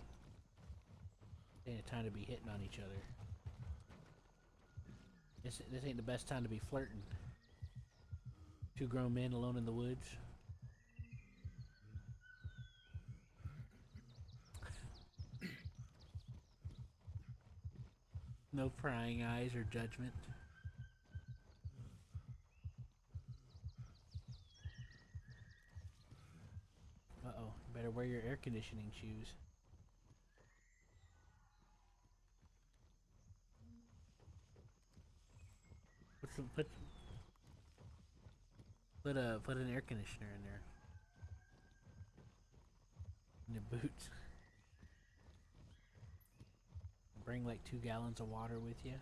ain't a time to be hitting on each other. This ain't the best time to be flirting. Two grown men alone in the woods. No prying eyes or judgment. Uh-oh, better wear your air conditioning shoes. Put an air conditioner in there. In the boots. Bring like 2 gallons of water with you.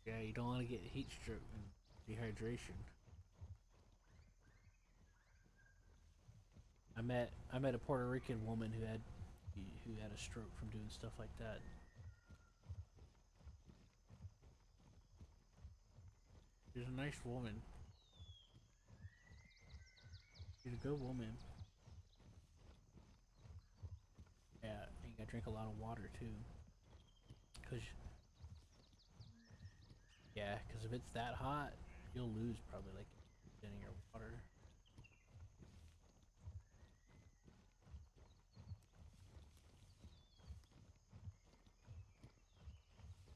Yeah, you don't want to get heat stroke and dehydration. I met a Puerto Rican woman who had a stroke from doing stuff like that. She's a nice woman. She's a good woman. Yeah, you gotta drink a lot of water too. Cause if it's that hot, you'll lose probably like % of your water.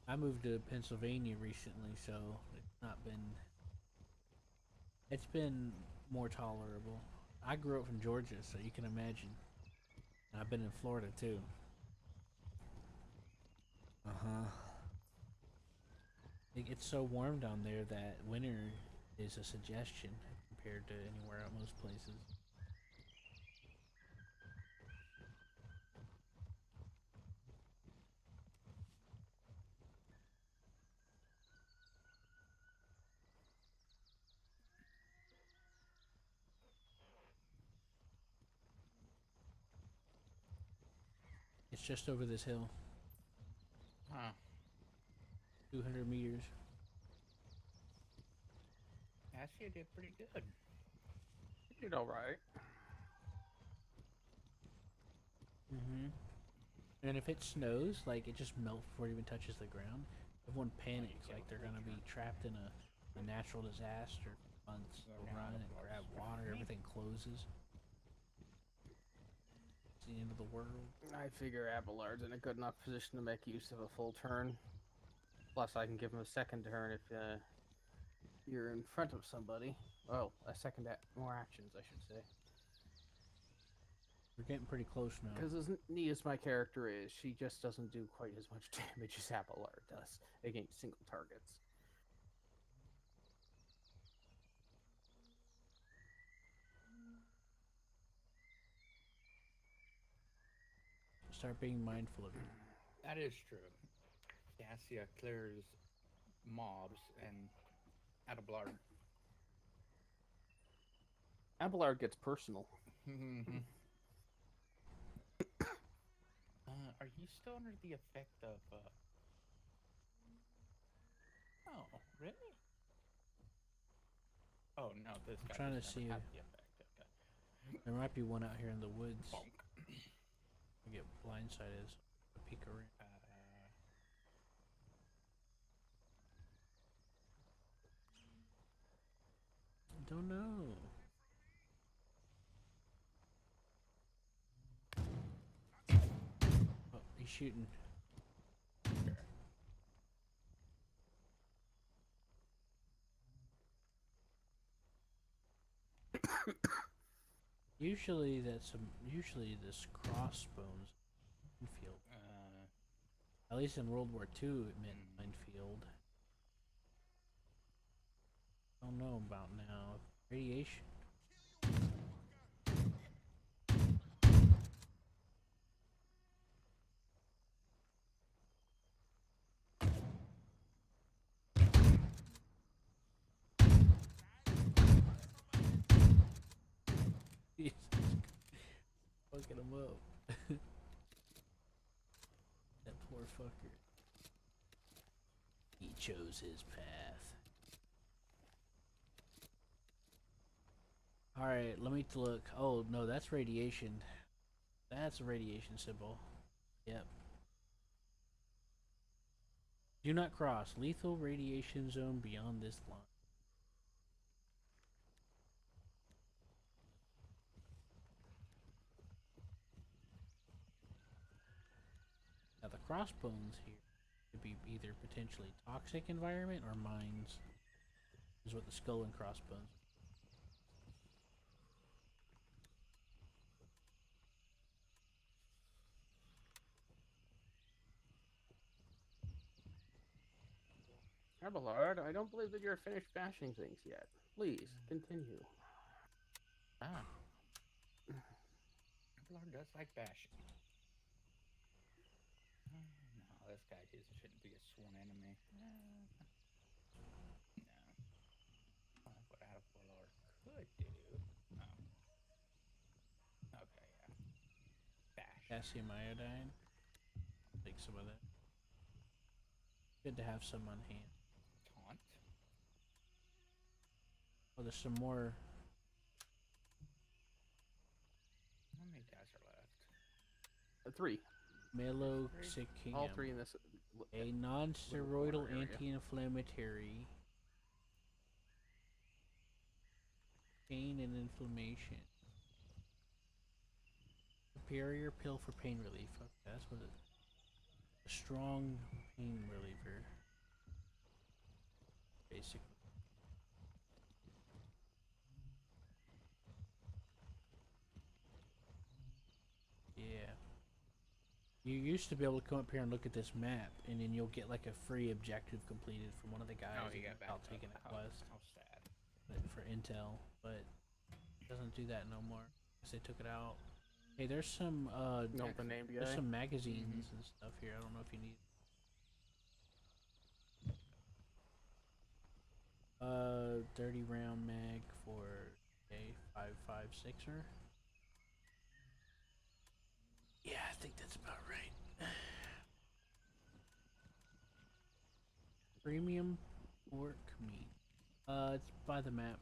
I moved to Pennsylvania recently, so it's been more tolerable. I grew up from Georgia, so you can imagine. I've been in Florida too. Uh-huh. It gets so warm down there that winter is a suggestion compared to anywhere else, most places. It's just over this hill. Huh. 200 meters. Actually, did pretty good. You did all right. And if it snows, like it just melts before it even touches the ground. Everyone panics like they're gonna be trapped in a natural disaster. Months to run and grab water. Everything closes. It's the end of the world. I figure Abelard's in a good enough position to make use of a full turn. Plus, I can give him a second turn if you're in front of somebody. Oh, a second more actions, I should say. We're getting pretty close now. Because as neat as my character is, she just doesn't do quite as much damage as Abelard does against single targets. Start being mindful of it. That is true. Cassia clears mobs and Abelard. Abelard gets personal. Are you still under the effect of? Oh, really? Oh no, this guy trying to just see never had if- the effect. Okay. There might be one out here in the woods. Bonk. I get blindsided. A peek around. Don't know. He's shooting. Usually usually this crossbones minefield. At least in World War II it meant minefield. I don't know about now. Radiation. Jesus. Fucking him up. That poor fucker. He chose his path. Alright, let me look. Oh, no, that's radiation. That's a radiation symbol. Yep. Do not cross. Lethal radiation zone beyond this line. Now the crossbones here could be either potentially toxic environment or mines. Is what the skull and crossbones. Abelard, I don't believe that you're finished bashing things yet. Please, continue. Ah. Lord does like bashing. No, this guy shouldn't be a sworn enemy. No. What Abelard could do. Oh. Okay, yeah. Bash. Potassium iodine. Take some of that. Good to have some on hand. Taunt. Oh, there's some more. How many guys are left? 3. Meloxicam. All 3 in this. A non-steroidal area. anti-inflammatory. Pain and inflammation. Superior pill for pain relief. Okay, that's what it is. A strong pain reliever. Basically. Yeah. You used to be able to come up here and look at this map, and then you'll get like a free objective completed from one of the guys without taking a quest. How sad. For intel, but it doesn't do that no more. Guess they took it out. Hey, there's some No, the named guy. there's some magazines and stuff here. I don't know if you need. 30 round mag for a 5.56er. Yeah, I think that's about right. Premium pork meat. It's by the map.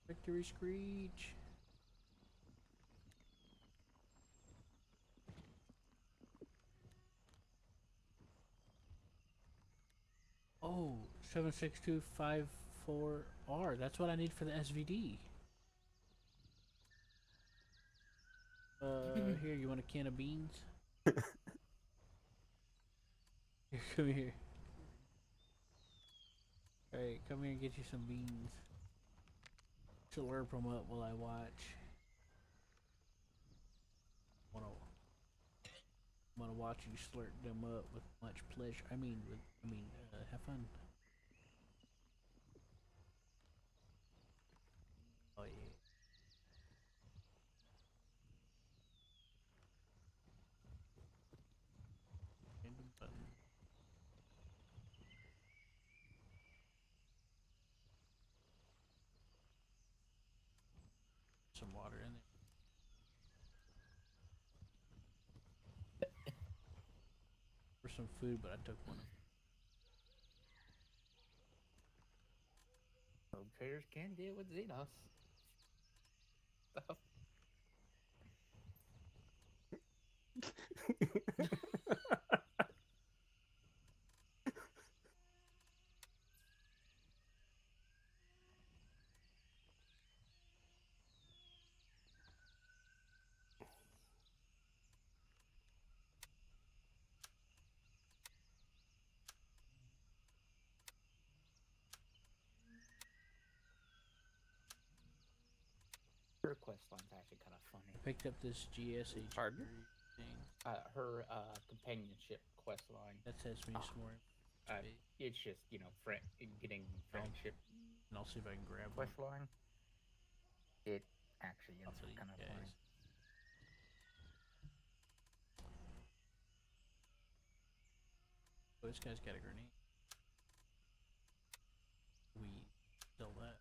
Victory screech. Oh, 76254R. That's what I need for the SVD. Here, you want a can of beans? Here, come here. Alright, come here and get you some beans. Slurp them up while I watch. I'm gonna watch you slurp them up with much pleasure. Have fun. Oh yeah. Random button. Some water in there. For some food, but I took one. Rogue traders can deal with Xenos. Stuff. Her quest line's actually kind of I funny. picked up this GSH Pardon? thing. Her companionship quest line. That says me some more. It's just getting friendship And I'll see if I can grab one. quest line. It actually I'll is tell you kind of guys. funny. Oh, this guy's got a grenade. We sell that.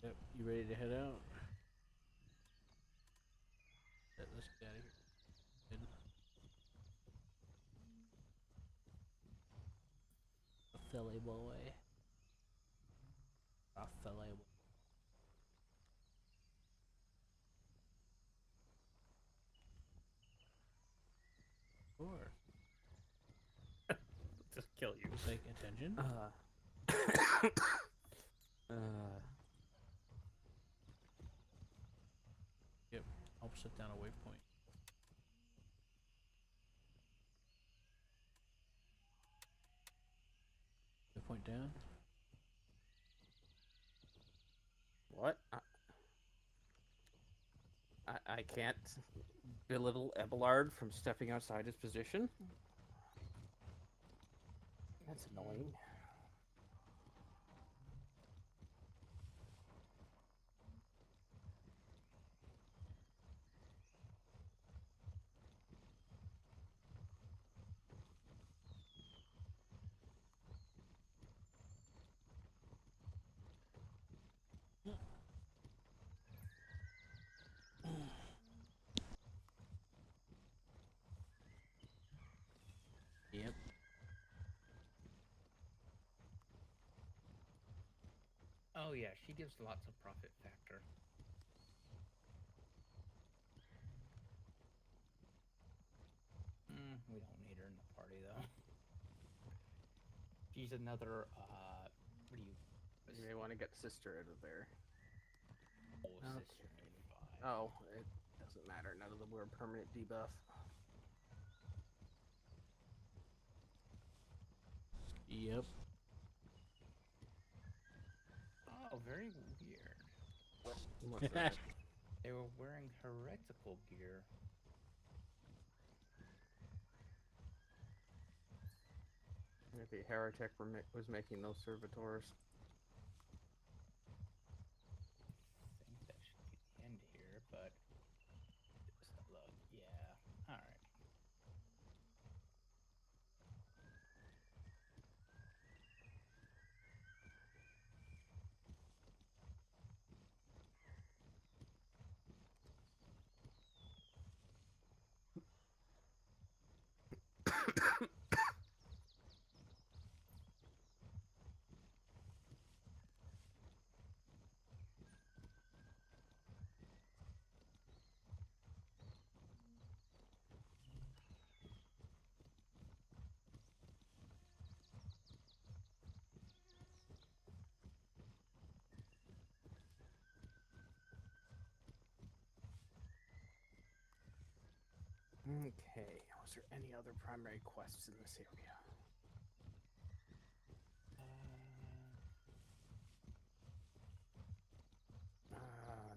Yep, you ready to head out? Let's get out of here. Good. A Philly boy. A Philly boy. Sure. Just kill you. It's like attention. Yep. I'll set down a waypoint. Waypoint down. What? I can't belittle Abelard from stepping outside his position. That's annoying. Yep. Oh yeah, she gives lots of profit factor. We don't need her in the party though. She's another what do you? You may want to get sister out of there. Oh, Okay. sister nearby. Oh, it doesn't matter. None of them were permanent debuff. Yep. Oh, very weird. What's that? They were wearing heretical gear. Maybe Heretic was making those servitors. I think that should be the end here, but just a look. Yeah. All right. Okay. Was there any other primary quests in this area?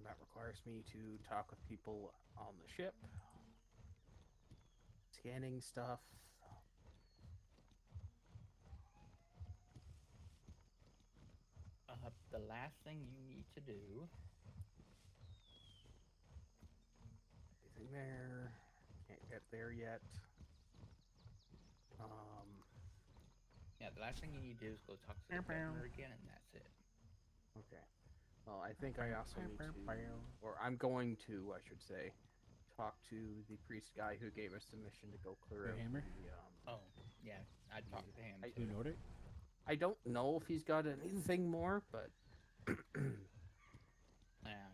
That requires me to talk with people on the ship. Scanning stuff. The last thing you need to do. Anything there? Can't get there yet. Yeah, the last thing you need to do is go talk to the governor again, and that's it. Okay. Well, I think I also need to, or I'm going to, I should say, talk to the priest guy who gave us the mission to go clear Your out hammer? Oh, yeah, I talked to him. I- You too. know it? I don't know if he's got anything more, but I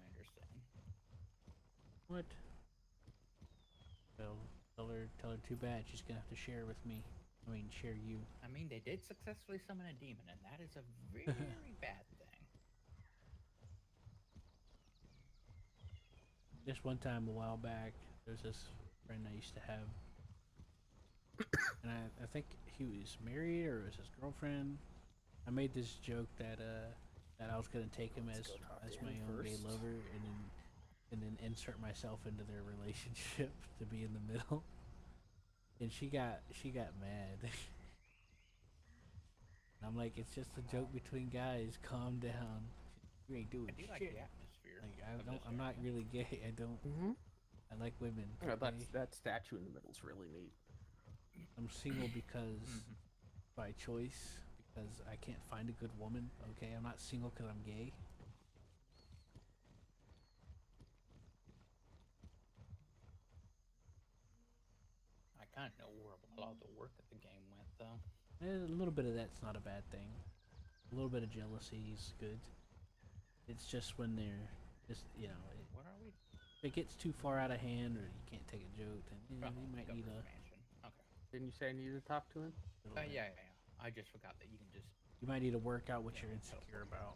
understand. What? Well, tell her too bad. She's gonna have to share with me. I mean, share you. I mean, they did successfully summon a demon, and that is a very bad thing. This one time a while back, there's this friend I used to have, and I think he was married or it was his girlfriend. I made this joke that I was gonna take him Let's as go talk to my him own gay first. lover, and then insert myself into their relationship to be in the middle. And she got mad. And I'm like, it's just a joke between guys. Calm down. You ain't doing I do like shit. the atmosphere. Like of this I'm not area. really gay. I don't. Mm-hmm. I like women. Yeah, Okay? that statue in the middle is really neat. I'm single because Mhm. by choice, because I can't find a good woman. Okay, I'm not single because I'm gay. I kind of know where a lot of the work of the game went, though. A little bit of that's not a bad thing. A little bit of jealousy is good. It's just when they're just What are we? if it gets too far out of hand or you can't take a joke, then Oh, you might need Governor's a mansion. Okay. Didn't you say I needed to talk to him? little bit. Yeah. I just forgot that you can just. You might need to work out what Yeah, you're insecure teleport. about.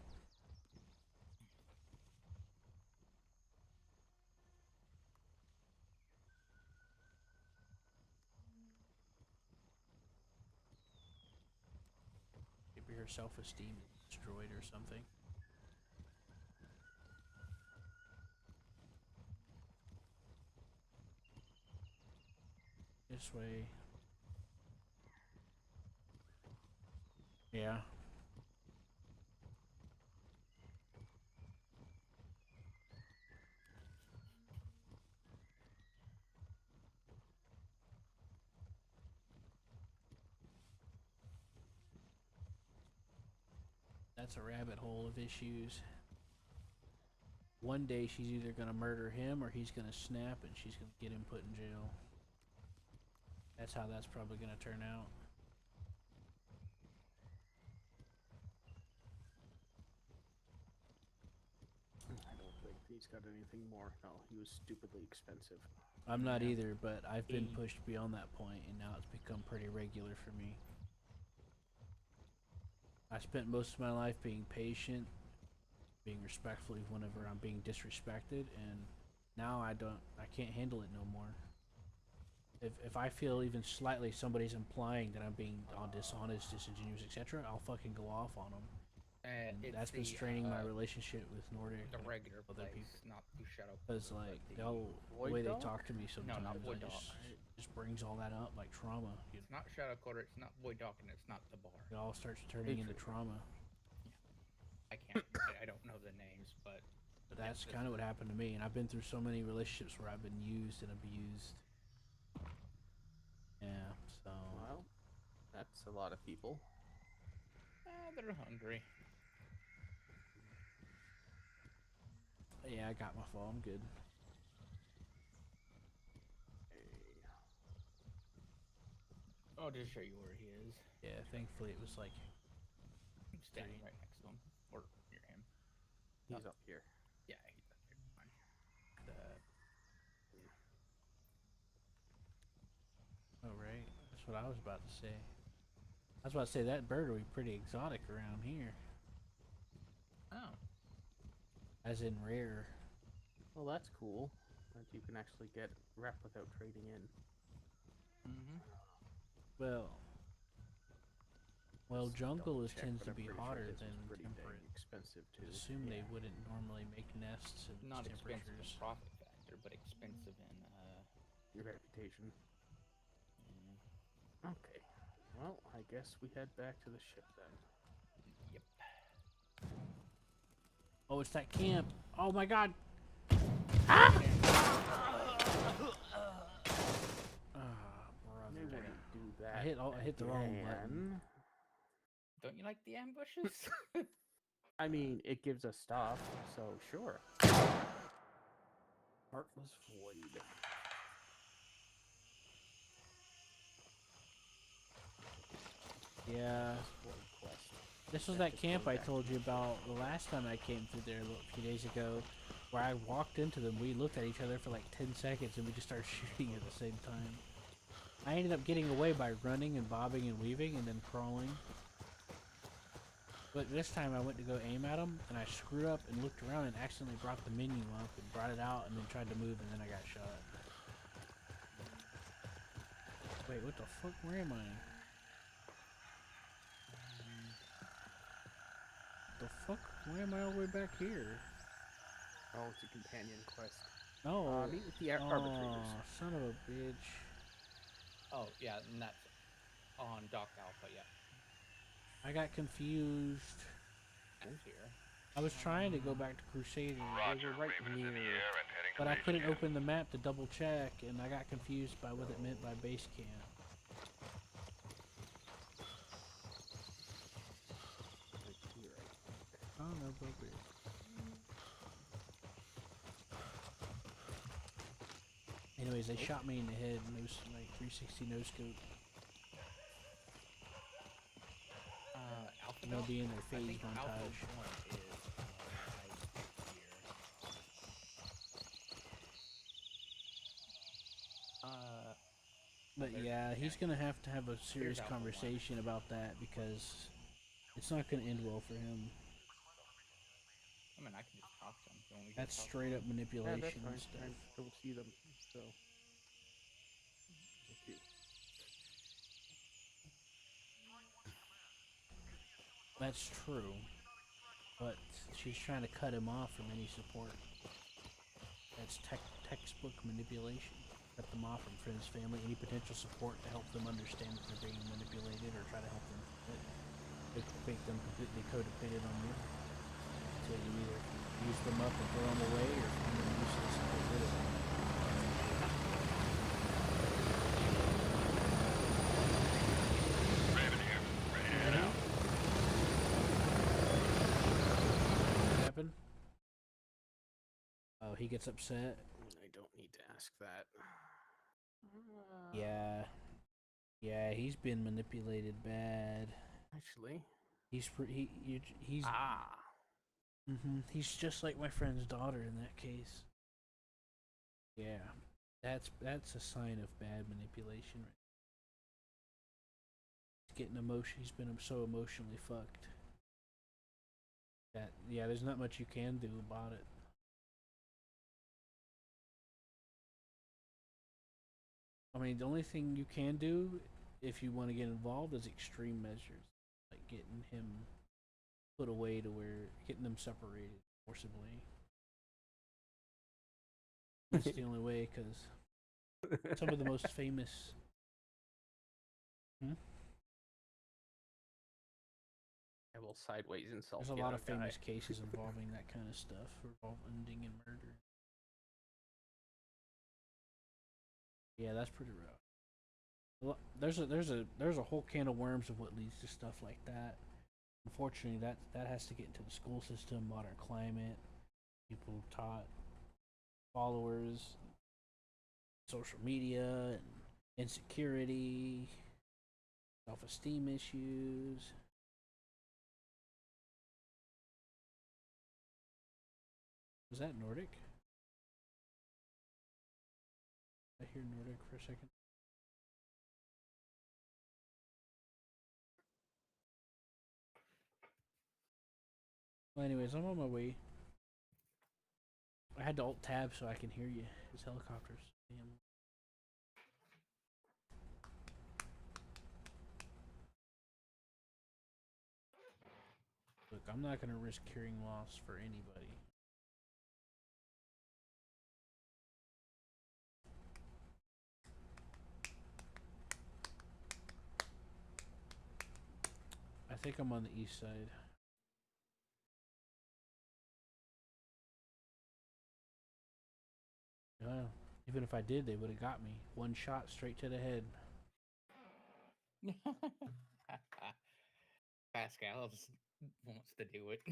Maybe her self-esteem is destroyed or something. This way. Yeah. That's a rabbit hole of issues. One day she's either gonna murder him or he's gonna snap and she's gonna get him put in jail. That's how that's probably gonna turn out. I don't think he's got anything more. No, he was stupidly expensive. I'm not Yeah. either, but I've been He- pushed beyond that point and now it's become pretty regular for me. I spent most of my life being patient, being respectful whenever I'm being disrespected, and now I can't handle it no more. If I feel even slightly somebody's implying that I'm being dishonest, disingenuous, etc., I'll fucking go off on them. And It's that's been the, straining my relationship with Nordic the and regular other place, people. not the shadow. Because Quarter, like but they'll the Void way they Dog? talk to me sometimes, not Void I Dog. just brings all that up like trauma. It's not shadow quarter. It's not Void Dog, and it's not the bar. It all starts turning into Hatred. trauma. I can't. I don't know the names, but But that's kind of what happened to me, and I've been through so many relationships where I've been used and abused. Yeah, so Well, that's a lot of people. they're hungry. yeah, I got my fall. I'm good. I'll just show you where he is. Yeah, thankfully it was like I'm standing right next to him, or near him. He's up here. Yeah, he's up there. Fine. oh right. That's what I was about to say. I was about to say that bird would be pretty exotic around here, Oh, as in rare. Well, that's cool. That you can actually get rep without trading in. Well, Let's jungle double check, tends but to I'm be pretty sure hotter his was than pretty temperate. dang expensive too. I assume they Yeah. wouldn't normally make nests in not these expensive in temperatures. profit factor, but expensive in Your reputation. mm, Okay. Well, I guess we head back to the ship then. yep. Oh, it's that camp. Oh my god. They Brother. wouldn't do that. I hit the wrong button. again. Don't you like the ambushes? I mean, it gives us stuff, so sure. Heartless Void. Yeah. Void quest. This was That that just camp goes I back told to you the about the last time I came through there a few days ago. where I walked into them, we looked at each other for like 10 seconds and we just started shooting at the same time. I ended up getting away by running and bobbing and weaving and then crawling. But this time I went to go aim at him and I screwed up and looked around and accidentally brought the menu up and brought it out and then tried to move and then I got shot. Wait, what the fuck? Where am I? The fuck? Why am I all the way back here? Oh, it's a companion quest. No. Meet with the arbitrators. Son of a bitch. Oh, yeah, and that's on Dock Alpha, yeah. I got confused. That's here. I was trying to go back to Crusader, Roger, right Raven is in the near- air and heading to but I base couldn't camp. open the map to double check, and I got confused by what it meant by base camp. Right here, I think. Oh no, appropriate. Anyways, they shot me in the head, and it was like 360 no scope. Alpha I'm gonna Dock? be in their I phase think Alpha montage. 1 is right here. But there's yeah, the he's mechanic. gonna have to have a serious Alpha 1. conversation about that because it's not gonna end well for him. I mean, I can just talk to him. You want me to That's talk to straight him? up manipulation Yeah, that's fine. and stuff. I don't see them, so. Okay. That's true, but she's trying to cut him off from any support. That's textbook manipulation. Cut them off from friends, family, any potential support to help them understand that they're being manipulated or try to help them make them completely codependent on you. So you either use them up and throw them away or find them useless and get rid of them. Raven here, ready to head out. What happened? Oh, he gets upset. I don't need to ask that. Yeah. Yeah, he's been manipulated bad. Actually. He's Ah. he's just like my friend's daughter in that case. Yeah. That's a sign of bad manipulation. He's getting emotion. He's been so emotionally fucked. That yeah, there's not much you can do about it. I mean, the only thing you can do if you want to get involved is extreme measures, like getting him put away to where getting them separated forcibly. That's the only way, because some of the most famous. I will sideways insult. There's a the lot other of famous guy. cases involving that kind of stuff, ending in murder. Yeah, that's pretty rough. There's a whole can of worms of what leads to stuff like that. Unfortunately, that has to get into the school system, modern climate, people taught, followers, social media, and insecurity, self-esteem issues. Was that Nordic? I hear Nordic for a second. Well, anyways, I'm on my way. I had to alt tab so I can hear you. It's helicopters. Damn. Look, I'm not gonna risk hearing loss for anybody. I think I'm on the east side. Even if I did, they would have got me. One shot straight to the head. Pascal just wants to do it.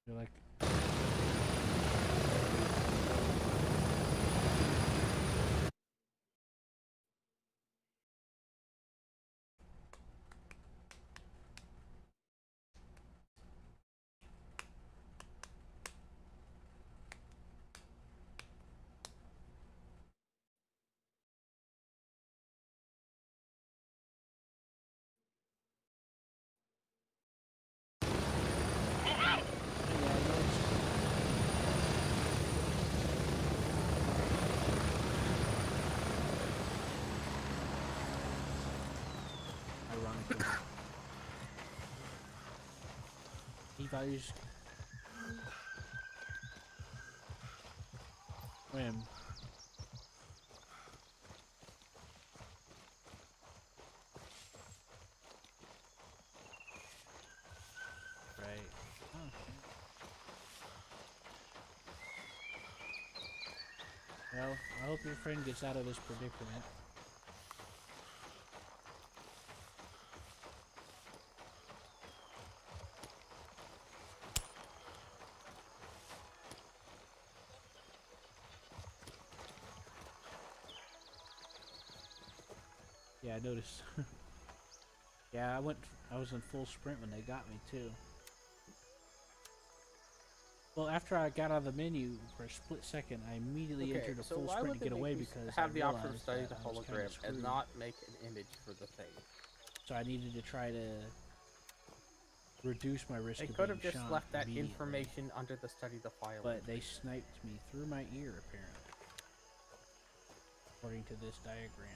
You're like, thought you just... Wham. Right. Oh, okay. Well, I hope your friend gets out of this predicament. Yeah, I noticed. Yeah, I was in full sprint when they got me too. Well, after I got out of the menu for a split second, I immediately entered a so full why sprint would to they get make away you because have I the option of realized study that the I was kind hologram of screwed. and not make an image for the thing? So I needed to try to reduce my risk They of could being have just shot left that immediately. information under the study the file. But they entry. sniped me through my ear, apparently. According to this diagram.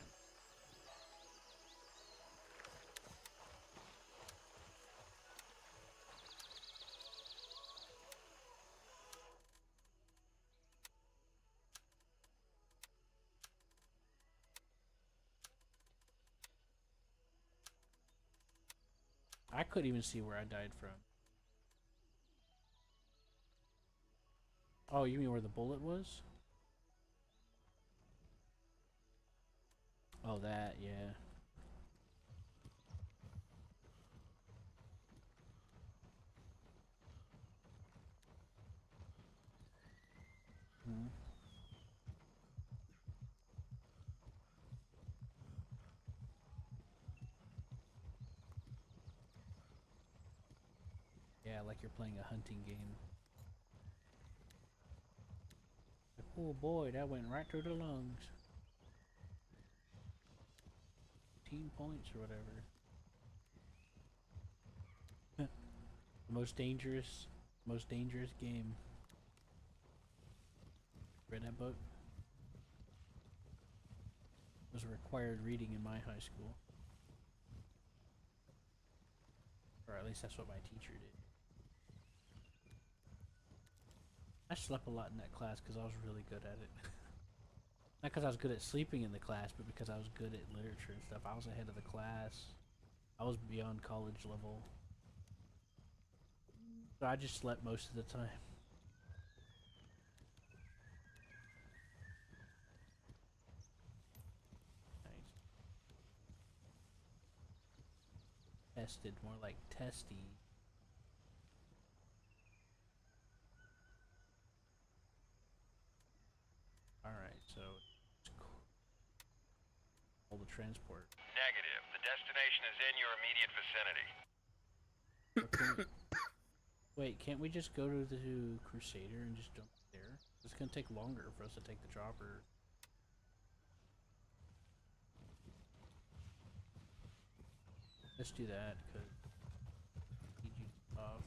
I couldn't even see where I died from. Oh, you mean where the bullet was? Oh, that, yeah. Hmm. Yeah, like you're playing a hunting game. Like, oh boy, that went right through the lungs. 15 points or whatever. The most dangerous game. Read that book? It was required reading in my high school. Or at least that's what my teacher did. I slept a lot in that class because I was really good at it. Not because I was good at sleeping in the class, but because I was good at literature and stuff. I was ahead of the class. I was beyond college level. So I just slept most of the time. Nice. Tested, more like testy. Alright, so all the transport. Negative. The destination is in your immediate vicinity. Wait, can't we just go to the Crusader and just jump there? It's gonna take longer for us to take the chopper. Let's do that, because I need you off.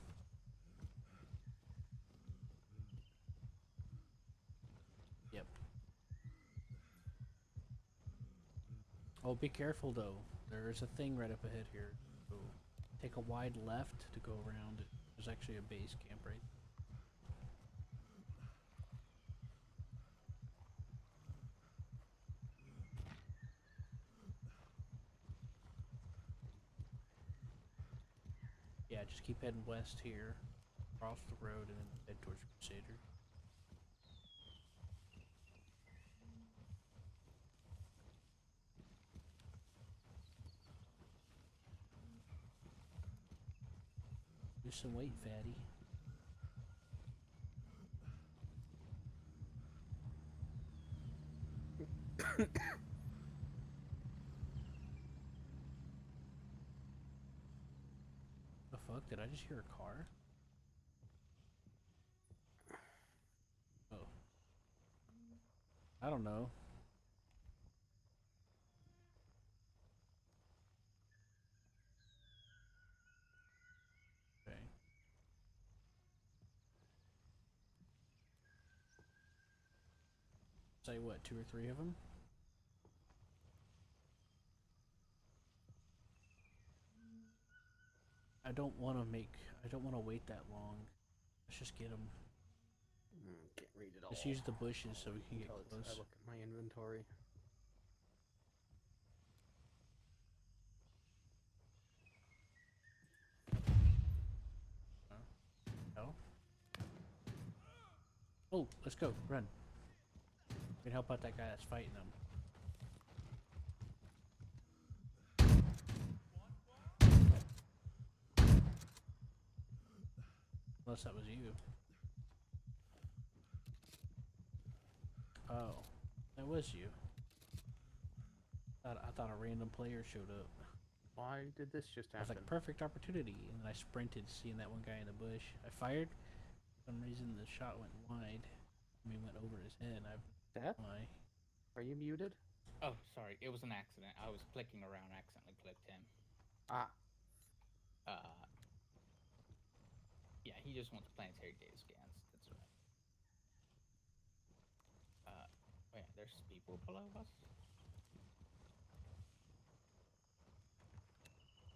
Yep. Oh, be careful though. There is a thing right up ahead here. So take a wide left to go around it. There's actually a base camp right. Yeah, just keep heading west here, cross the road, and then head towards Crusader. Lose some weight, fatty. The fuck? Did I just hear a car? Oh. I don't know. Okay. Say what, 2 or 3 of them? I don't want to wait that long. Let's just get them. Can't read it all. Just use the bushes so we can get Until close. I look at my inventory. No. Oh, let's go. Run. We can help out that guy that's fighting them. Unless that was you. Oh, that was you. I thought a random player showed up. Why did this just I was happen? like, perfect opportunity, and then I sprinted, seeing that one guy in the bush. I fired. For some reason, the shot went wide. I mean, went over his head. Dad? Why? Are you muted? Oh, sorry. It was an accident. I was clicking around, accidentally clicked him. Ah. Yeah, he just wants planetary data scans. That's right. Oh yeah, there's people below us.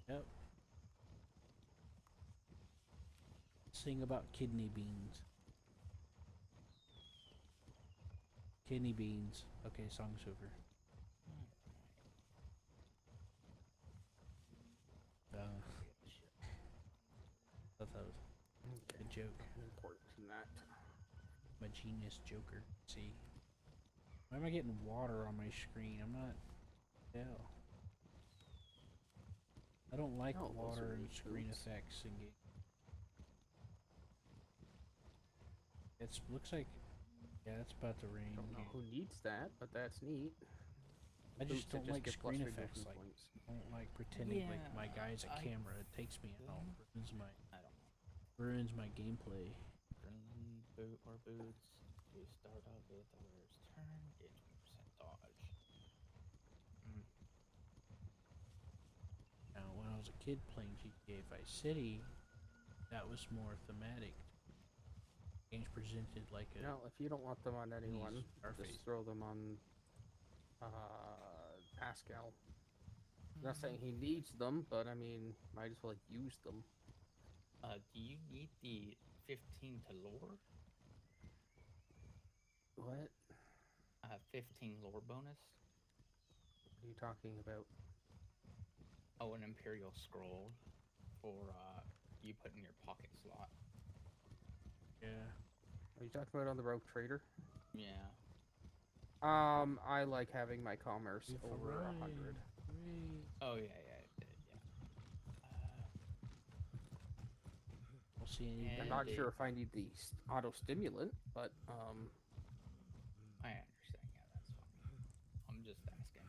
Yep. Sing about kidney beans. Kidney beans. Okay, song's over. Thought that was a good joke. Important in that. I'm a genius joker. See? Why am I getting water on my screen? I'm not. Yeah. I don't like No, those water are and neat screen boots. effects in game. It looks like. Yeah, it's about to rain. Don't know who needs that, but that's neat. I just Boots that don't like give screen plus effects. movement Like, points. I don't like pretending like my Yeah, guy's a I camera. It takes me out. I don't know. Ruins my gameplay. Adrenaline boot or boots. You start off with the wearer's turn. Get 20% dodge. Now, when I was a kid playing GTA Vice City, that was more thematic. Games presented like a. No, if you don't want them on anyone, Scarface. just throw them on Pascal. Not saying he needs them, but I mean, might as well use them. Do you need the 15 to lore? What? 15 lore bonus? What are you talking about? Oh, an Imperial Scroll for you put in your pocket slot. Yeah. Are you talking about on the Rogue Trader? Yeah. I like having my commerce over 100. Oh, yeah, yeah. We'll see any. And I'm not they- sure if I need the auto stimulant, but I understand. Yeah, that's fine. I'm just asking.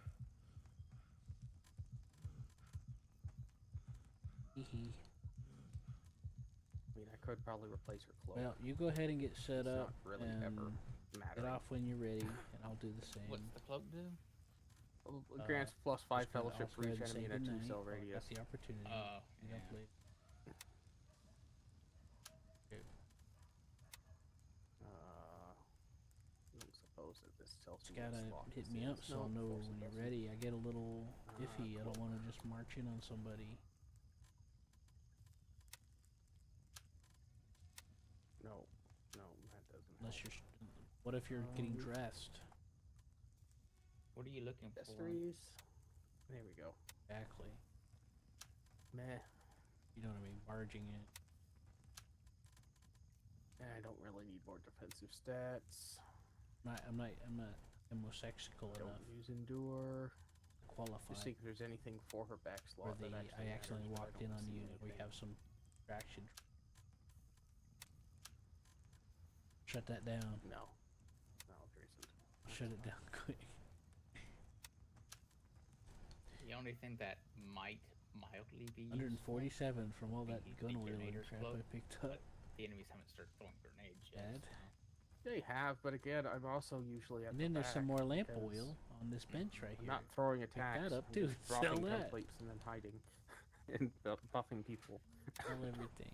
Hee. I mean, I could probably replace her cloak. Well, you go ahead and get set It's up. not really and ever get mattering. off when you're ready, and I'll do the same. What's the cloak do? Grants plus 5 Just gonna fellowship also for go each ahead and say enemy in a goodnight 2 cell while I radius. got the opportunity. Oh, Meet up yeah. later. I don't suppose that this tells Just me what gotta slot hit this me up is. so I'll No, know of course it when you're doesn't. ready. I get a little iffy. I don't Cool. want to just march in on somebody. No, that doesn't. Unless help. you're. What if you're getting dressed? What are you looking for? Accessories. There we go. Exactly. Meh. You know what I mean? Barging in. I don't really need more defensive stats. I'm not homosexical Don't enough use endure. to qualify. Just see if there's anything for her back Where slot that actually I accidentally matters, but walked I in don't on see you and we anything. have some traction. Shut that down. No, there isn't. Shut it down quick. The only thing that might mildly be 147 from all that the gun wheeling Grenader's crap cloak, I picked up. the enemies haven't started throwing grenades yet. Bad. so- They have, but again, I'm also usually at And the then there's some back more lamp because oil on this bench right I'm here. not throwing that attacks. up, I'm too. just dropping Sell that. templates and then hiding and buffing people. Sell everything.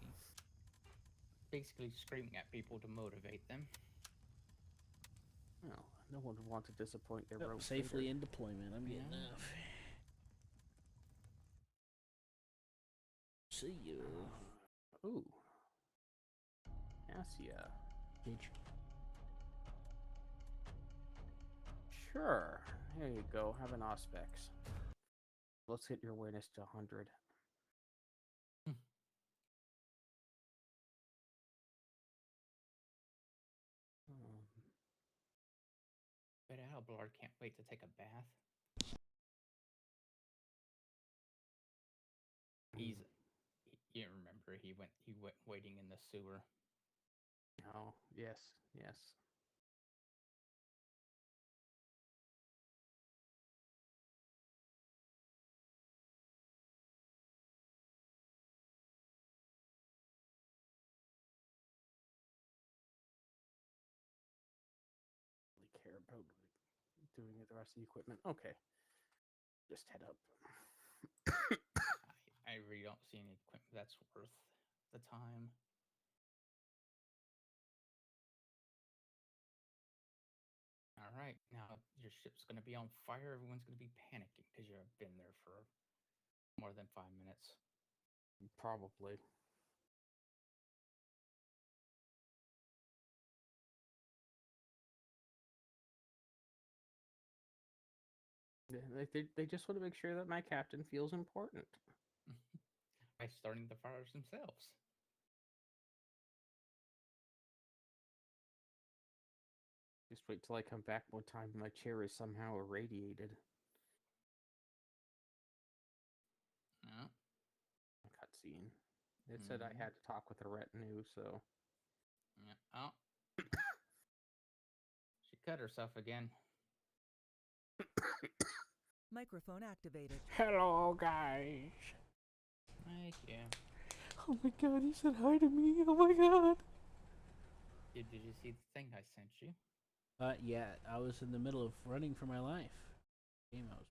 Basically screaming at people to motivate them. Well, no one would want to disappoint their Yep, rogue safely trader. in deployment. I'm getting Yeah. off. See you. Ooh. Cassia. Page. Sure. Here you go. Have an Auspex. Let's hit your awareness to 100. Bet Adelblard can't wait to take a bath. You remember he went waiting in the sewer. Oh, yes, yes. Really care about doing the rest of the equipment. Okay. Just head up. I really don't see any equipment that's worth the time. All right, now your ship's going to be on fire. Everyone's going to be panicking because you've been there for more than 5 minutes. Probably. They just want to make sure that my captain feels important. By starting the fires themselves. Just wait till I come back one time and my chair is somehow irradiated. Yeah. Cutscene. It said I had to talk with a retinue, so. Yeah. Oh. She cut herself again. Microphone activated. Hello, guys. Thank you. Oh my god, he said hi to me. Oh my god. Did you see the thing I sent you? Yeah, I was in the middle of running for my life. Game I was.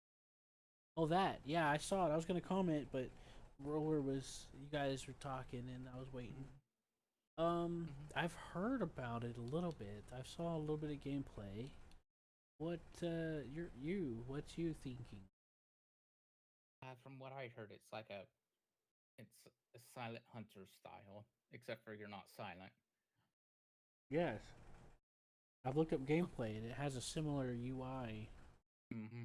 Oh, that. Yeah, I saw it. I was gonna comment, but Roller was. You guys were talking, and I was waiting. I've heard about it a little bit. I saw a little bit of gameplay. What, what's you thinking? From what I heard, it's a silent hunter style, except for you're not silent. Yes. I've looked up gameplay, and it has a similar UI. Mm-hmm.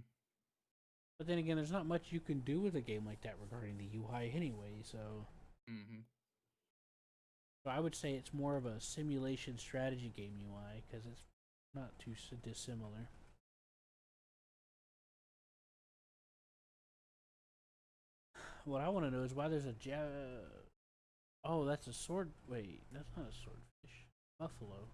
But then again, there's not much you can do with a game like that regarding the UI anyway, so. Mm-hmm. So I would say it's more of a simulation strategy game UI, because it's not too dissimilar. What I want to know is why there's a oh, that's a sword. Wait, that's not a swordfish. Buffalo.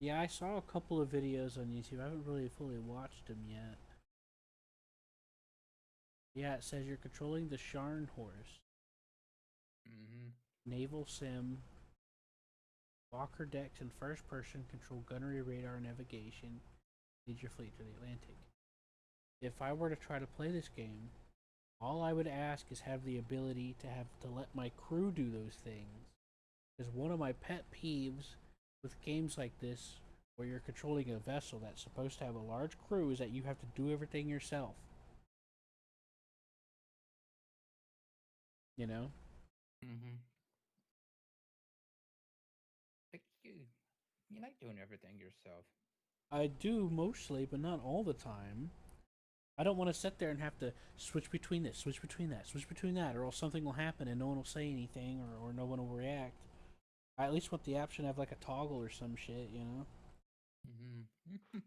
Yeah, I saw a couple of videos on YouTube. I haven't really fully watched them yet. Yeah, it says you're controlling the Sharn horse. Mm-hmm. Naval sim. Walker decks in first person control gunnery, radar, navigation. Lead your fleet to the Atlantic. If I were to try to play this game, all I would ask is have the ability to have to let my crew do those things. Because one of my pet peeves with games like this, where you're controlling a vessel that's supposed to have a large crew, is that you have to do everything yourself. You know? Mm-hmm. But you like doing everything yourself. I do mostly, but not all the time. I don't want to sit there and have to switch between this, switch between that, switch between that, or else something will happen and no one will say anything, or no one will react. I at least want the option to have like a toggle or some shit, you know? Mm-hmm.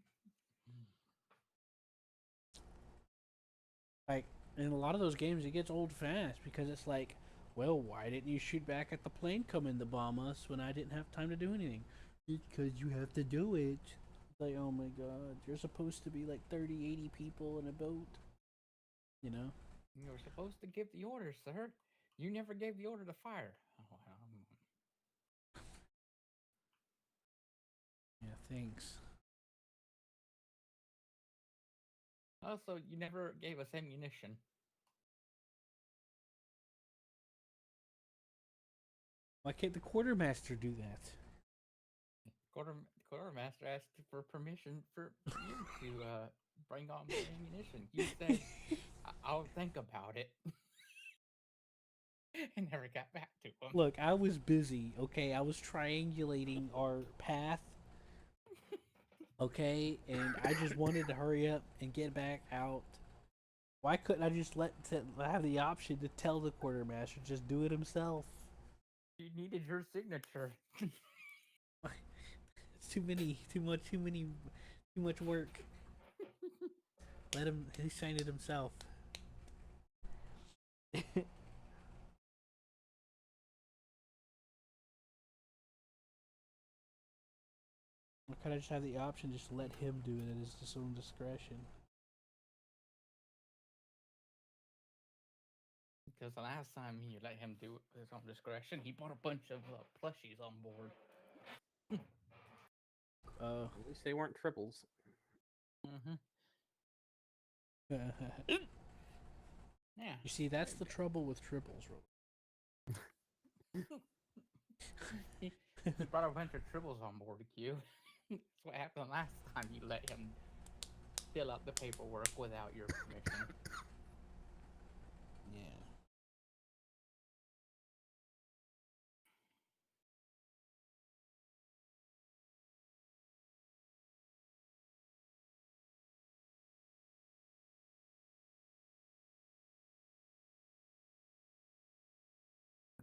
Like, in a lot of those games, it gets old fast because it's like, well, why didn't you shoot back at the plane coming to bomb us when I didn't have time to do anything? It's because you have to do it. It's like, oh my god, you're supposed to be like 30, 80 people in a boat. You know? You were supposed to give the order, sir. You never gave the order to fire. Oh, Yeah, thanks. Also, you never gave us ammunition. Why can't the quartermaster do that? Quartermaster asked for permission for you to bring on more ammunition. You said, I'll think about it. And never got back to him. Look, I was busy. Okay, I was triangulating our path. Okay, and I just wanted to hurry up and get back out. Why couldn't I just have the option to tell the quartermaster just do it himself? He needed your signature. It's too much work. Let him. He signed it himself. Or could I just have the option just let him do it at his own discretion? Because the last time you let him do it with his own discretion, he bought a bunch of plushies on board. At least they weren't triples. Mm-hmm. Yeah. You see, that's the trouble with triples, He brought a bunch of triples on board, Q. That's what happened last time you let him fill out the paperwork without your permission. Yeah.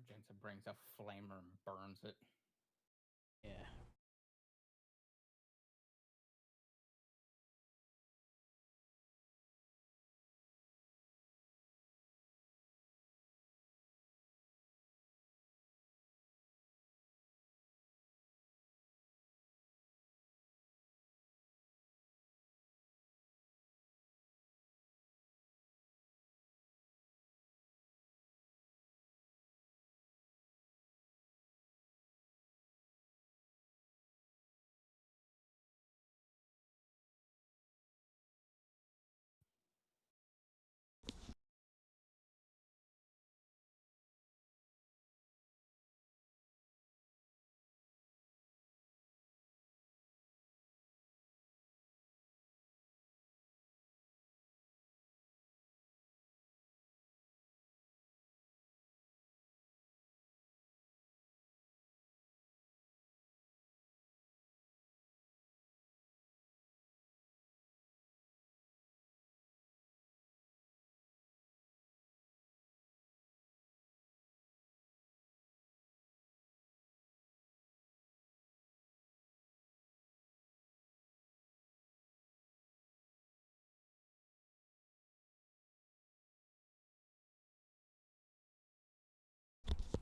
Jensen brings a flamer and burns it. Yeah.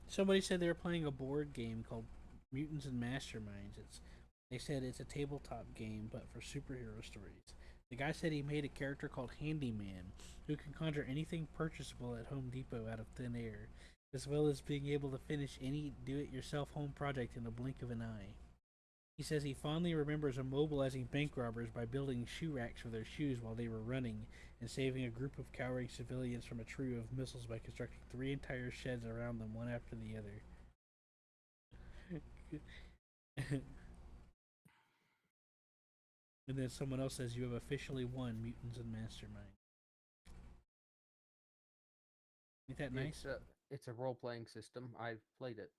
Somebody said they were playing a board game called Mutants and Masterminds. They said it's a tabletop game, but for superhero stories. The guy said he made a character called Handyman, who can conjure anything purchasable at Home Depot out of thin air, as well as being able to finish any do-it-yourself home project in a blink of an eye. He says he fondly remembers immobilizing bank robbers by building shoe racks for their shoes while they were running, and saving a group of cowering civilians from a trio of missiles by constructing 3 entire sheds around them, one after the other. And then someone else says, "You have officially won Mutants and Mastermind." Ain't that nice? It's a role playing system. I've played it.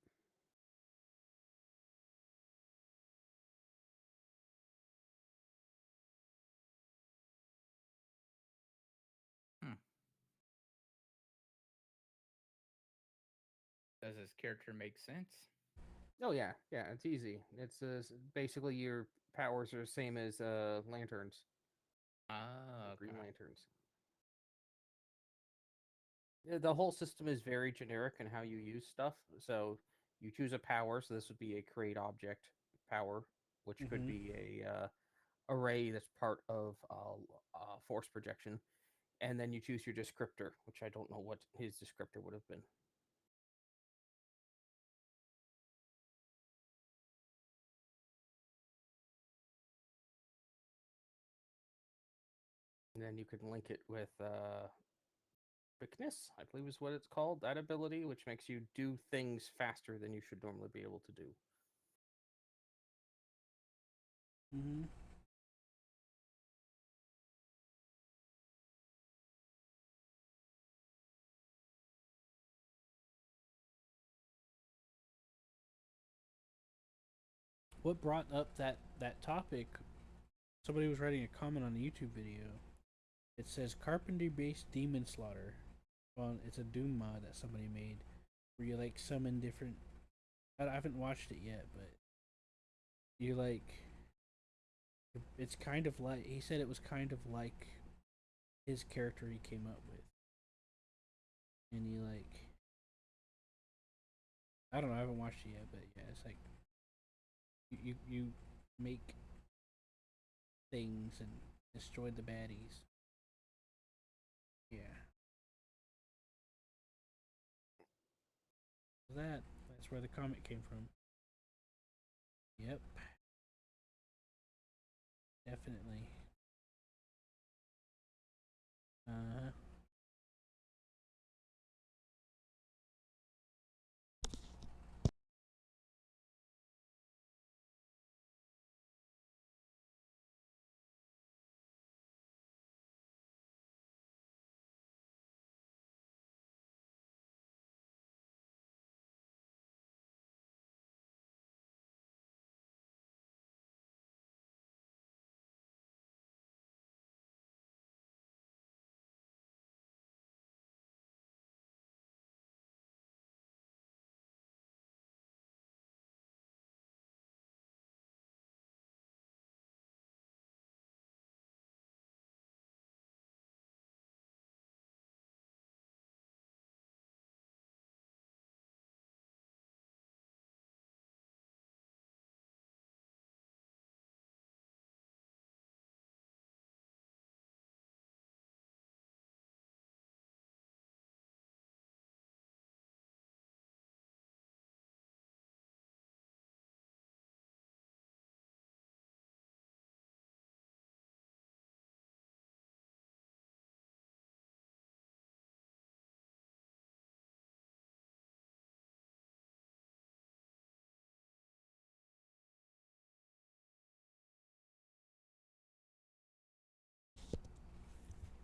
Does his character make sense? Oh yeah, it's easy. It's basically your powers are the same as lanterns. Ah, Green Lanterns. The whole system is very generic in how you use stuff. So you choose a power. So this would be a create object power, which could be a array that's part of force projection, and then you choose your descriptor, which I don't know what his descriptor would have been. And then you can link it with quickness, I believe is what it's called, that ability, which makes you do things faster than you should normally be able to do. Mm-hmm. What brought up that topic? Somebody was writing a comment on a YouTube video. It says carpentry-based demon slaughter. Well, it's a Doom mod that somebody made where you like summon different. I haven't watched it yet, but you like. It's kind of like he said it was kind of like his character he came up with, and you like. I don't know. I haven't watched it yet, but yeah, it's like you make things and destroy the baddies. Yeah. That's where the comment came from. Yep, definitely. Uh,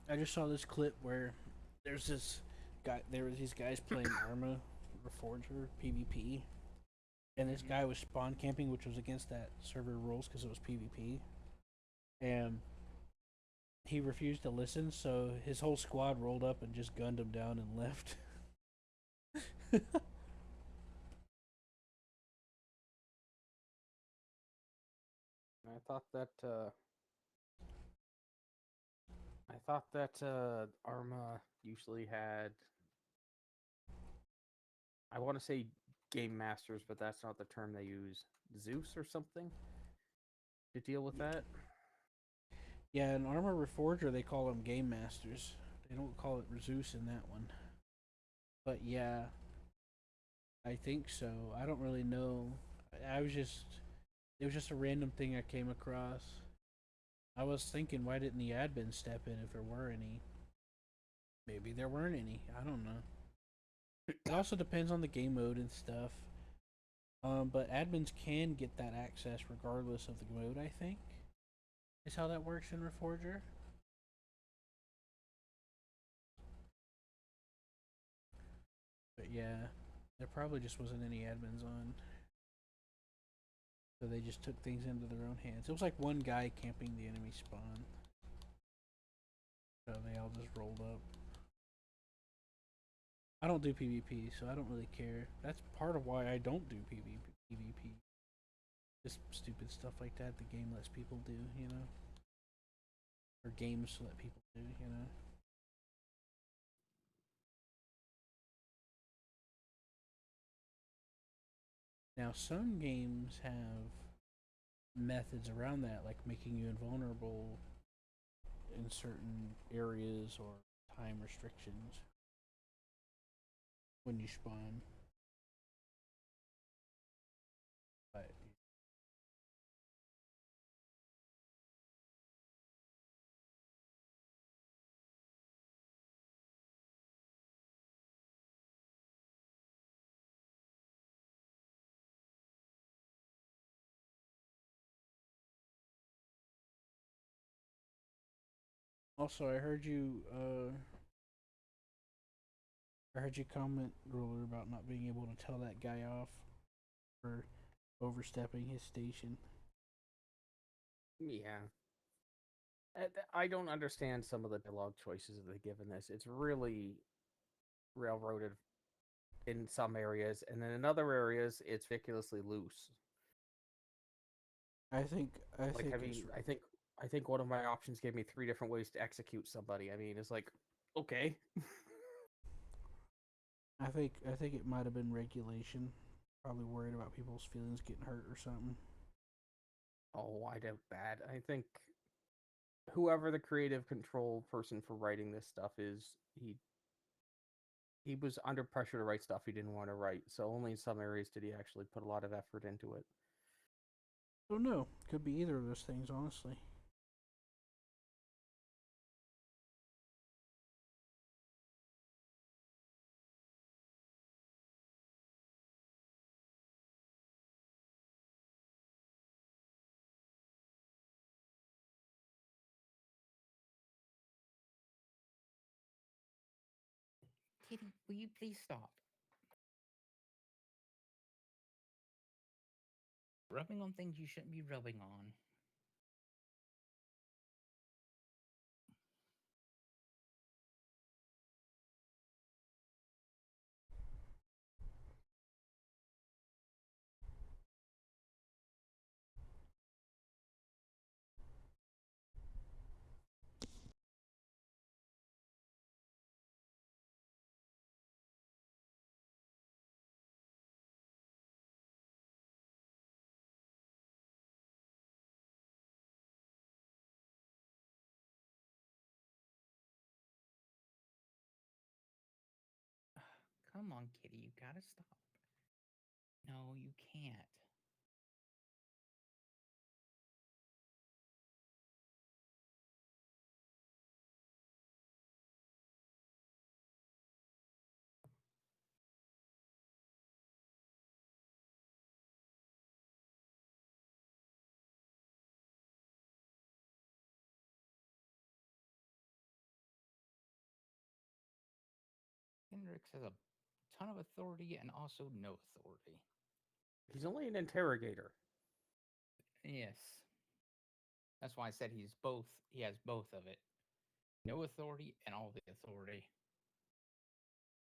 I just saw this clip where there's this guy. There was these guys playing Arma Reforger PvP, and this guy was spawn camping, which was against that server rules because it was PvP, and he refused to listen. So his whole squad rolled up and just gunned him down and left. I thought that Arma usually had, I want to say game masters, but that's not the term they use. Zeus or something to deal with that. Yeah, in Armor Reforger they call them game masters. They don't call it Zeus in that one. But yeah, I think so. I don't really know. I was just it was just a random thing I came across. I was thinking, why didn't the admin step in if there were any? Maybe there weren't any. I don't know. It also depends on the game mode and stuff. But admins can get that access regardless of the mode, I think. Is how that works in Reforger. But yeah, there probably just wasn't any admins on. So they just took things into their own hands. It was like one guy camping the enemy spawn. So they all just rolled up. I don't do PvP, so I don't really care. That's part of why I don't do PvP. Just stupid stuff like that the game lets people do, you know? Or games let people do, you know? Now, some games have methods around that, like making you invulnerable in certain areas or time restrictions when you spawn. But Also, I heard you comment earlier about not being able to tell that guy off for overstepping his station. Yeah. I don't understand some of the dialogue choices that they give in this. It's really railroaded in some areas, and then in other areas, it's ridiculously loose. I think Like, I it's mean, I think one of my options gave me 3 different ways to execute somebody. I mean, it's like, okay. I think it might have been regulation. Probably worried about people's feelings getting hurt or something. Oh, I doubt that. I think whoever the creative control person for writing this stuff is, he was under pressure to write stuff he didn't want to write. So only in some areas did he actually put a lot of effort into it. Don't know. Could be either of those things, honestly. Kitty, will you please stop? Rubbing on things you shouldn't be rubbing on. Come on, Kitty, you gotta stop. No, you can't. Hendrix has a ton of authority and also no authority. He's only an interrogator. Yes. That's why I said he's both. He has both of it. No authority and all the authority.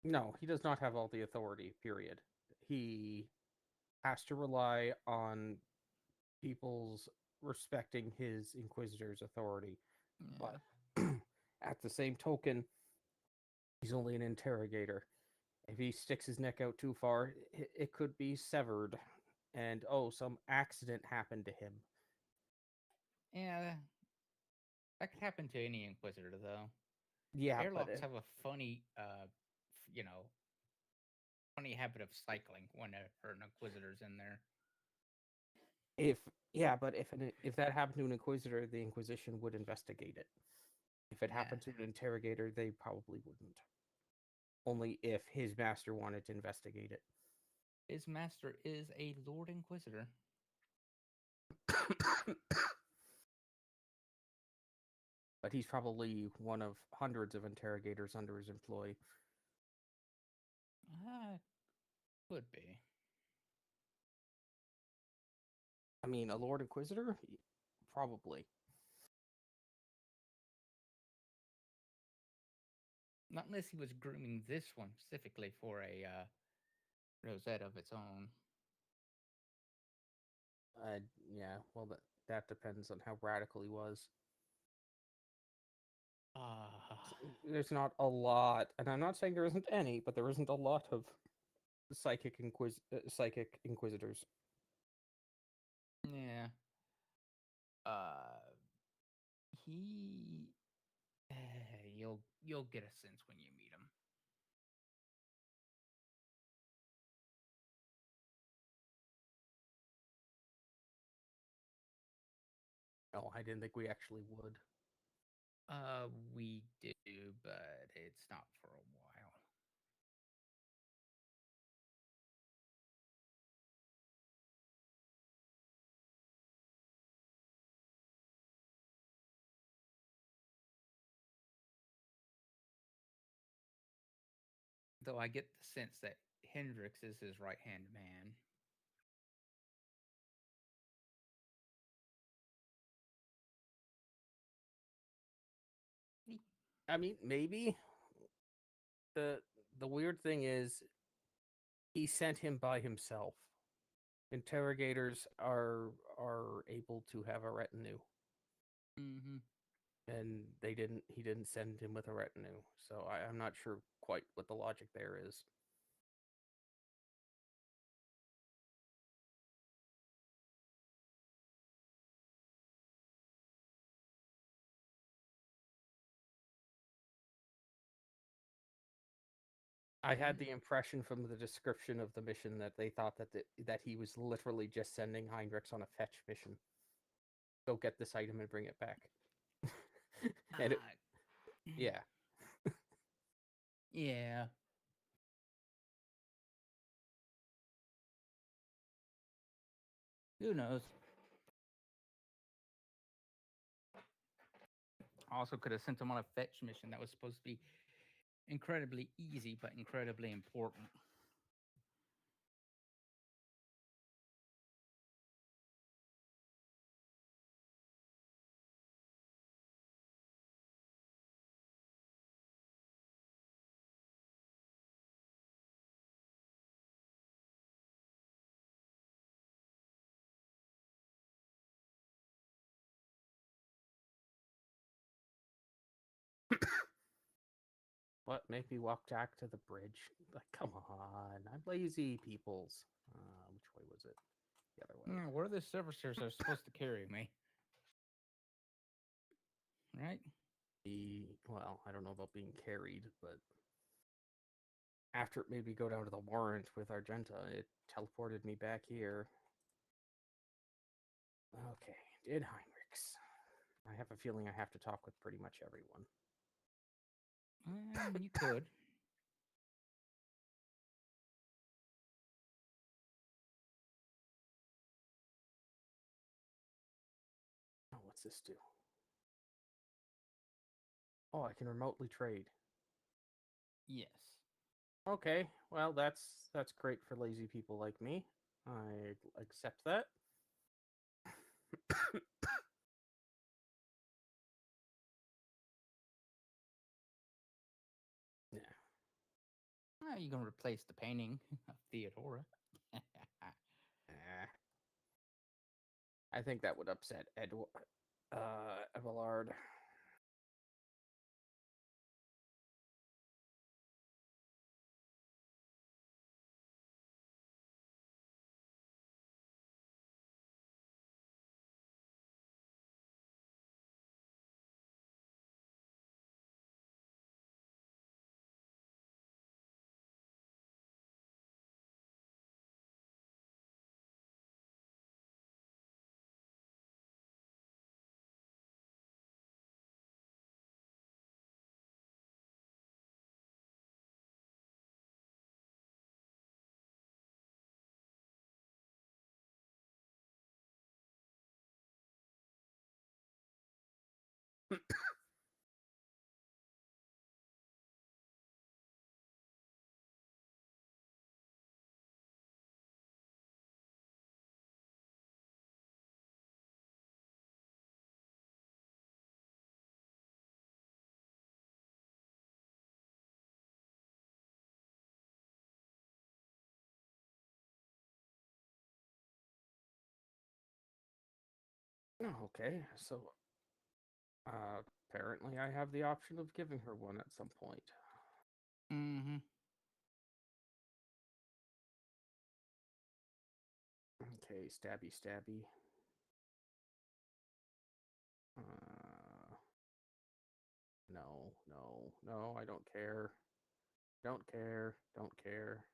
No, he does not have all the authority, period. He has to rely on people's respecting his inquisitor's authority. Yeah. But at the same token, he's only an interrogator. If he sticks his neck out too far, it could be severed. And oh, some accident happened to him. Yeah, that could happen to any Inquisitor, though. Yeah, but Airlocks have a funny, you know, funny habit of cycling when an Inquisitor's in there. if that happened to an inquisitor, the Inquisition would investigate it. If it Yeah. happened to an interrogator, they probably wouldn't. Only if his master wanted to investigate it. His master is a Lord Inquisitor. But he's probably one of hundreds of interrogators under his employ. Could be. I mean, a Lord Inquisitor? Probably. Not unless he was grooming this one specifically for a rosette of its own. Yeah, well, that depends on how radical he was. There's not a lot, and I'm not saying there isn't any, but there isn't a lot of psychic inquisitors. Yeah. He. You'll get a sense when you meet him. Oh, I didn't think we actually would. We do, but it's not for a while. Though I get the sense that Hendrix is his right hand man. I mean, maybe. The the weird thing is he sent him by himself. Interrogators are able to have a retinue. Mm-hmm. And he didn't send him with a retinue. So I'm not sure quite what the logic there is. I had the impression from the description of the mission that they thought that he was literally just sending Heinrichs on a fetch mission. Go get this item and bring it back. And yeah. Yeah. Who knows? Also, could have sent him on a fetch mission that was supposed to be incredibly easy, but incredibly important. What? Make me walk back to the bridge? Like, come on. I'm lazy, peoples. Which way was it? The other way. Where are the servicers are supposed to carry me? Right? Well, I don't know about being carried, but after maybe go down to the warrant with Argenta, it teleported me back here. Okay, did Heinrichs. I have a feeling I have to talk with pretty much everyone. You could. Oh, what's this do? Oh, I can remotely trade. Yes. Okay, well that's great for lazy people like me. I accept that. Yeah. You can replace the painting of Theodora. I think that would upset Abelard. Okay, so apparently I have the option of giving her one at some point. Mm-hmm. Okay, stabby, stabby. Uh, no, no, no, I don't care. Don't care, don't care.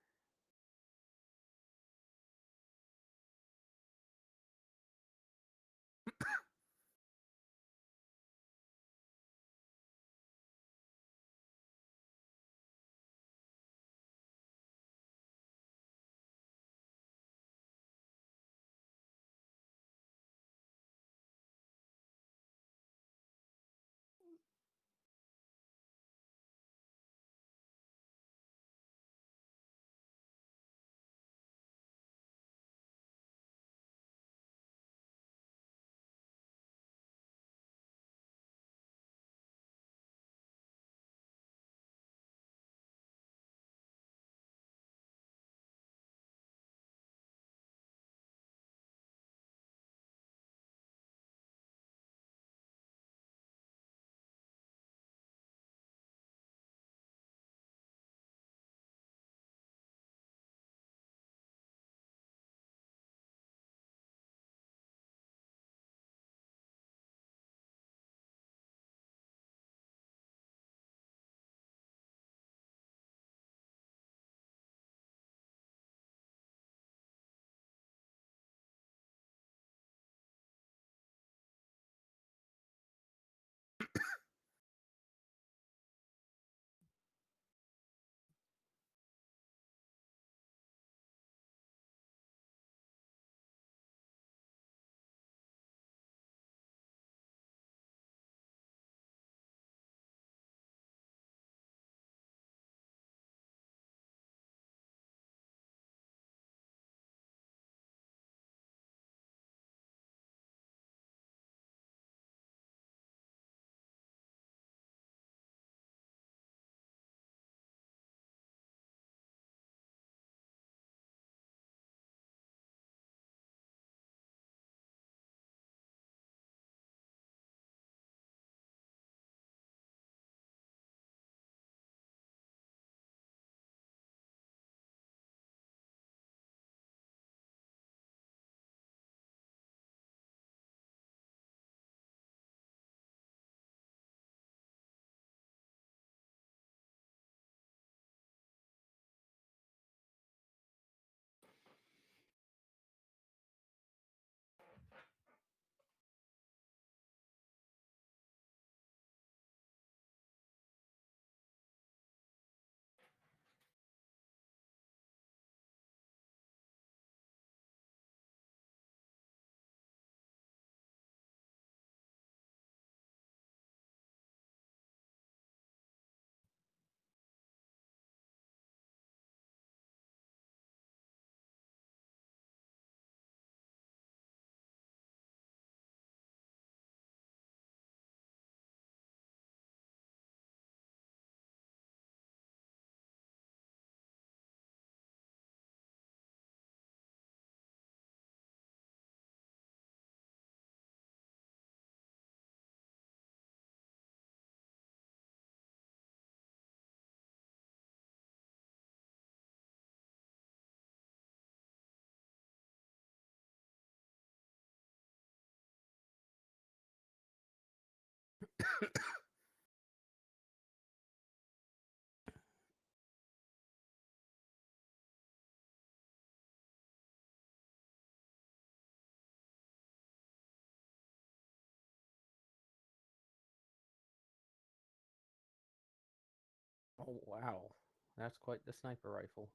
Oh wow, that's quite the sniper rifle.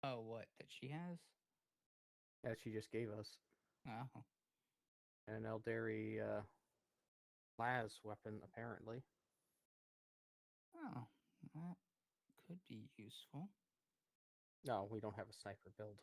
Oh, what that she has? That she just gave us. Oh, An Eldari las weapon, apparently. oh, that could be useful. No, we don't have a sniper build.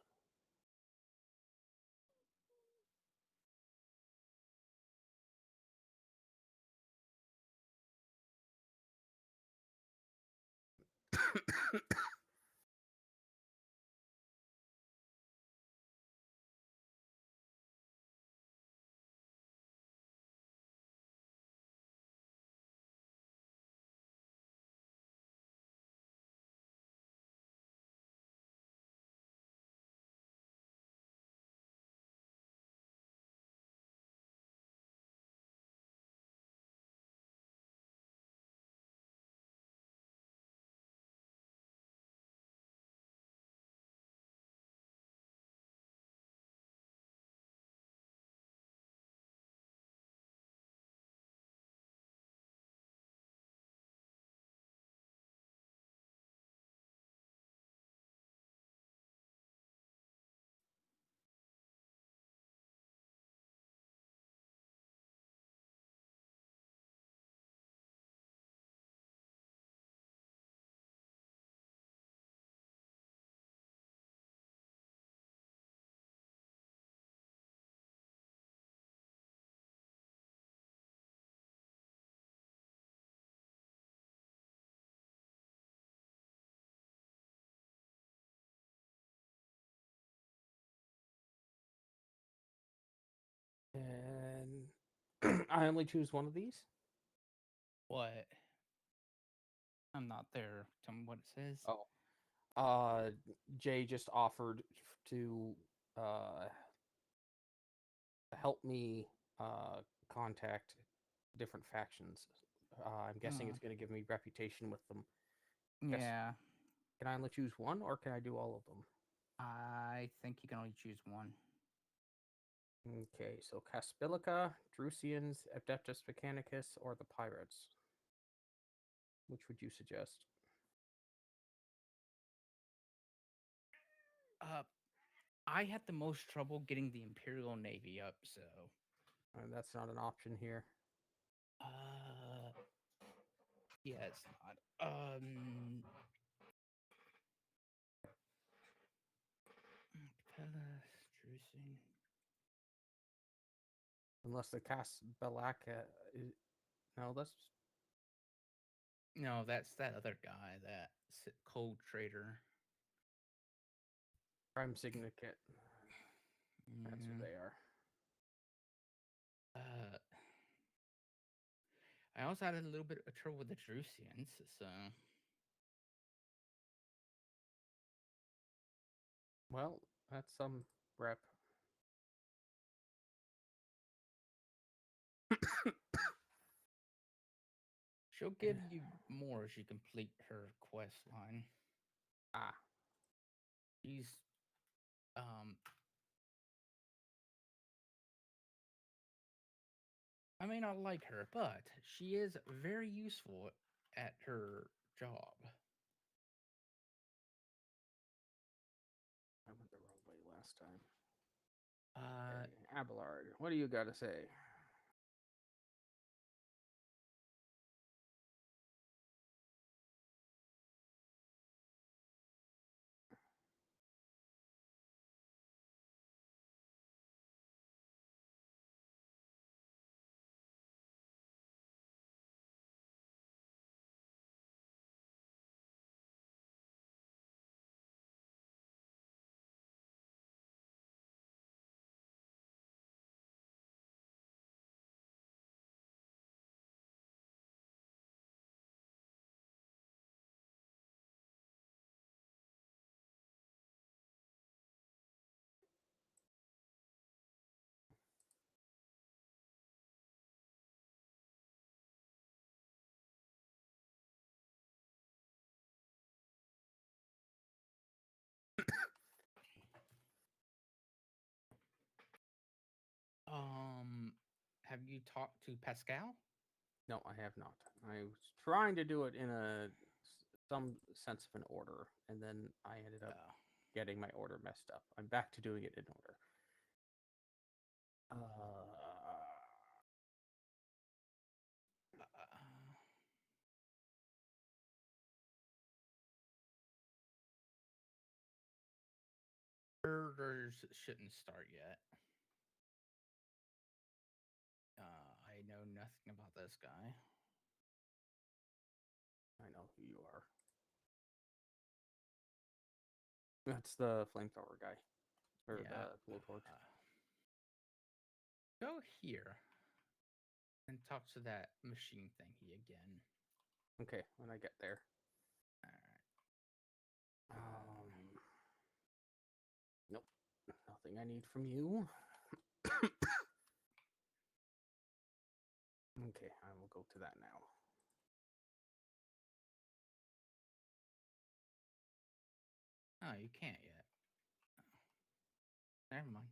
And I only choose one of these. What? I'm not there. Tell me what it says. Oh, Jay just offered to uh, help me contact different factions. I'm guessing it's going to give me reputation with them. Guess, Yeah, can I only choose one, or can I do all of them? I think you can only choose one. Okay, so Caspilica, Drusians, Adeptus Mechanicus, or the Pirates. Which would you suggest? I had the most trouble getting the Imperial Navy up, so. That's not an option here. Yeah, it's not. Capella, Drusen. Unless the Caspilica is... No, that's... No, that's that other guy, that cold trader. Prime Syndicate. That's who Yeah. they are. I also had a little bit of trouble with the Drusians, so. Well, that's some rep. She'll give you more as you complete her quest line. Ah. She's, I may not like her, but she is very useful at her job. I went the wrong way last time. Okay, Abelard, what do you got to say? have you talked to Pascal? No, I have not. I was trying to do it in some sense of an order, and then I ended up Oh. getting my order messed up. I'm back to doing it in order. Orders shouldn't start yet. I know nothing about this guy. I know who you are. That's the flamethrower guy, or Yeah. the blowtorch. Go here and talk to that machine thingy again. Okay, when I get there. All right. Nope, nothing I need from you. Okay, I will go to that now. Oh, you can't yet. Never mind.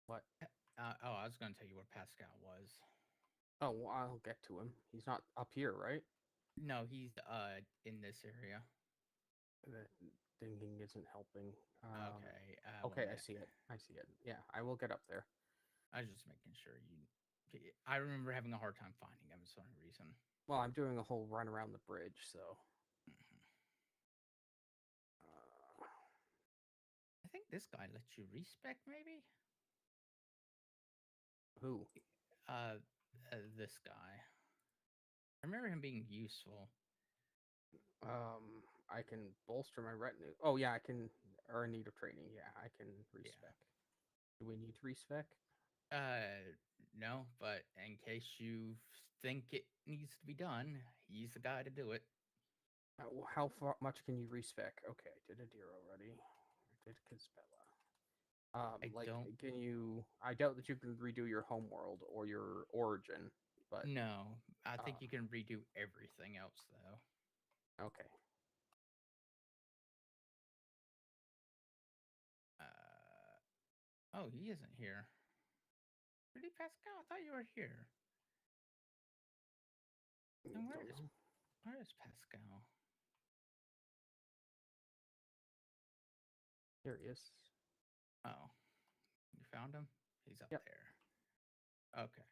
What? Oh, I was going to tell you where Pascal was. Oh, well, I'll get to him. He's not up here, right? No, he's in this area. That thinking isn't helping. Okay. Okay, one I minute. see it. I see it. Yeah, I will get up there. I was just making sure you. I remember having a hard time finding him for some reason. Well, I'm doing a whole run around the bridge, so. I think this guy lets you respec, maybe. Who? This guy. I remember him being useful. I can bolster my retinue. Oh yeah, I can. Or in need of training. Yeah, I can respec. Do we need to respec? No, but in case you think it needs to be done, he's the guy to do it. How far much can you respec? Okay, I did a deer already. I did Casbella. I don't. Can you? I doubt that you can redo your home world or your origin, but No, I think you can redo everything else though. okay. Oh, he isn't here. Really, Pascal? I thought you were here. And where is Pascal? Here he is. Oh, you found him? He's up Yep. there. Okay.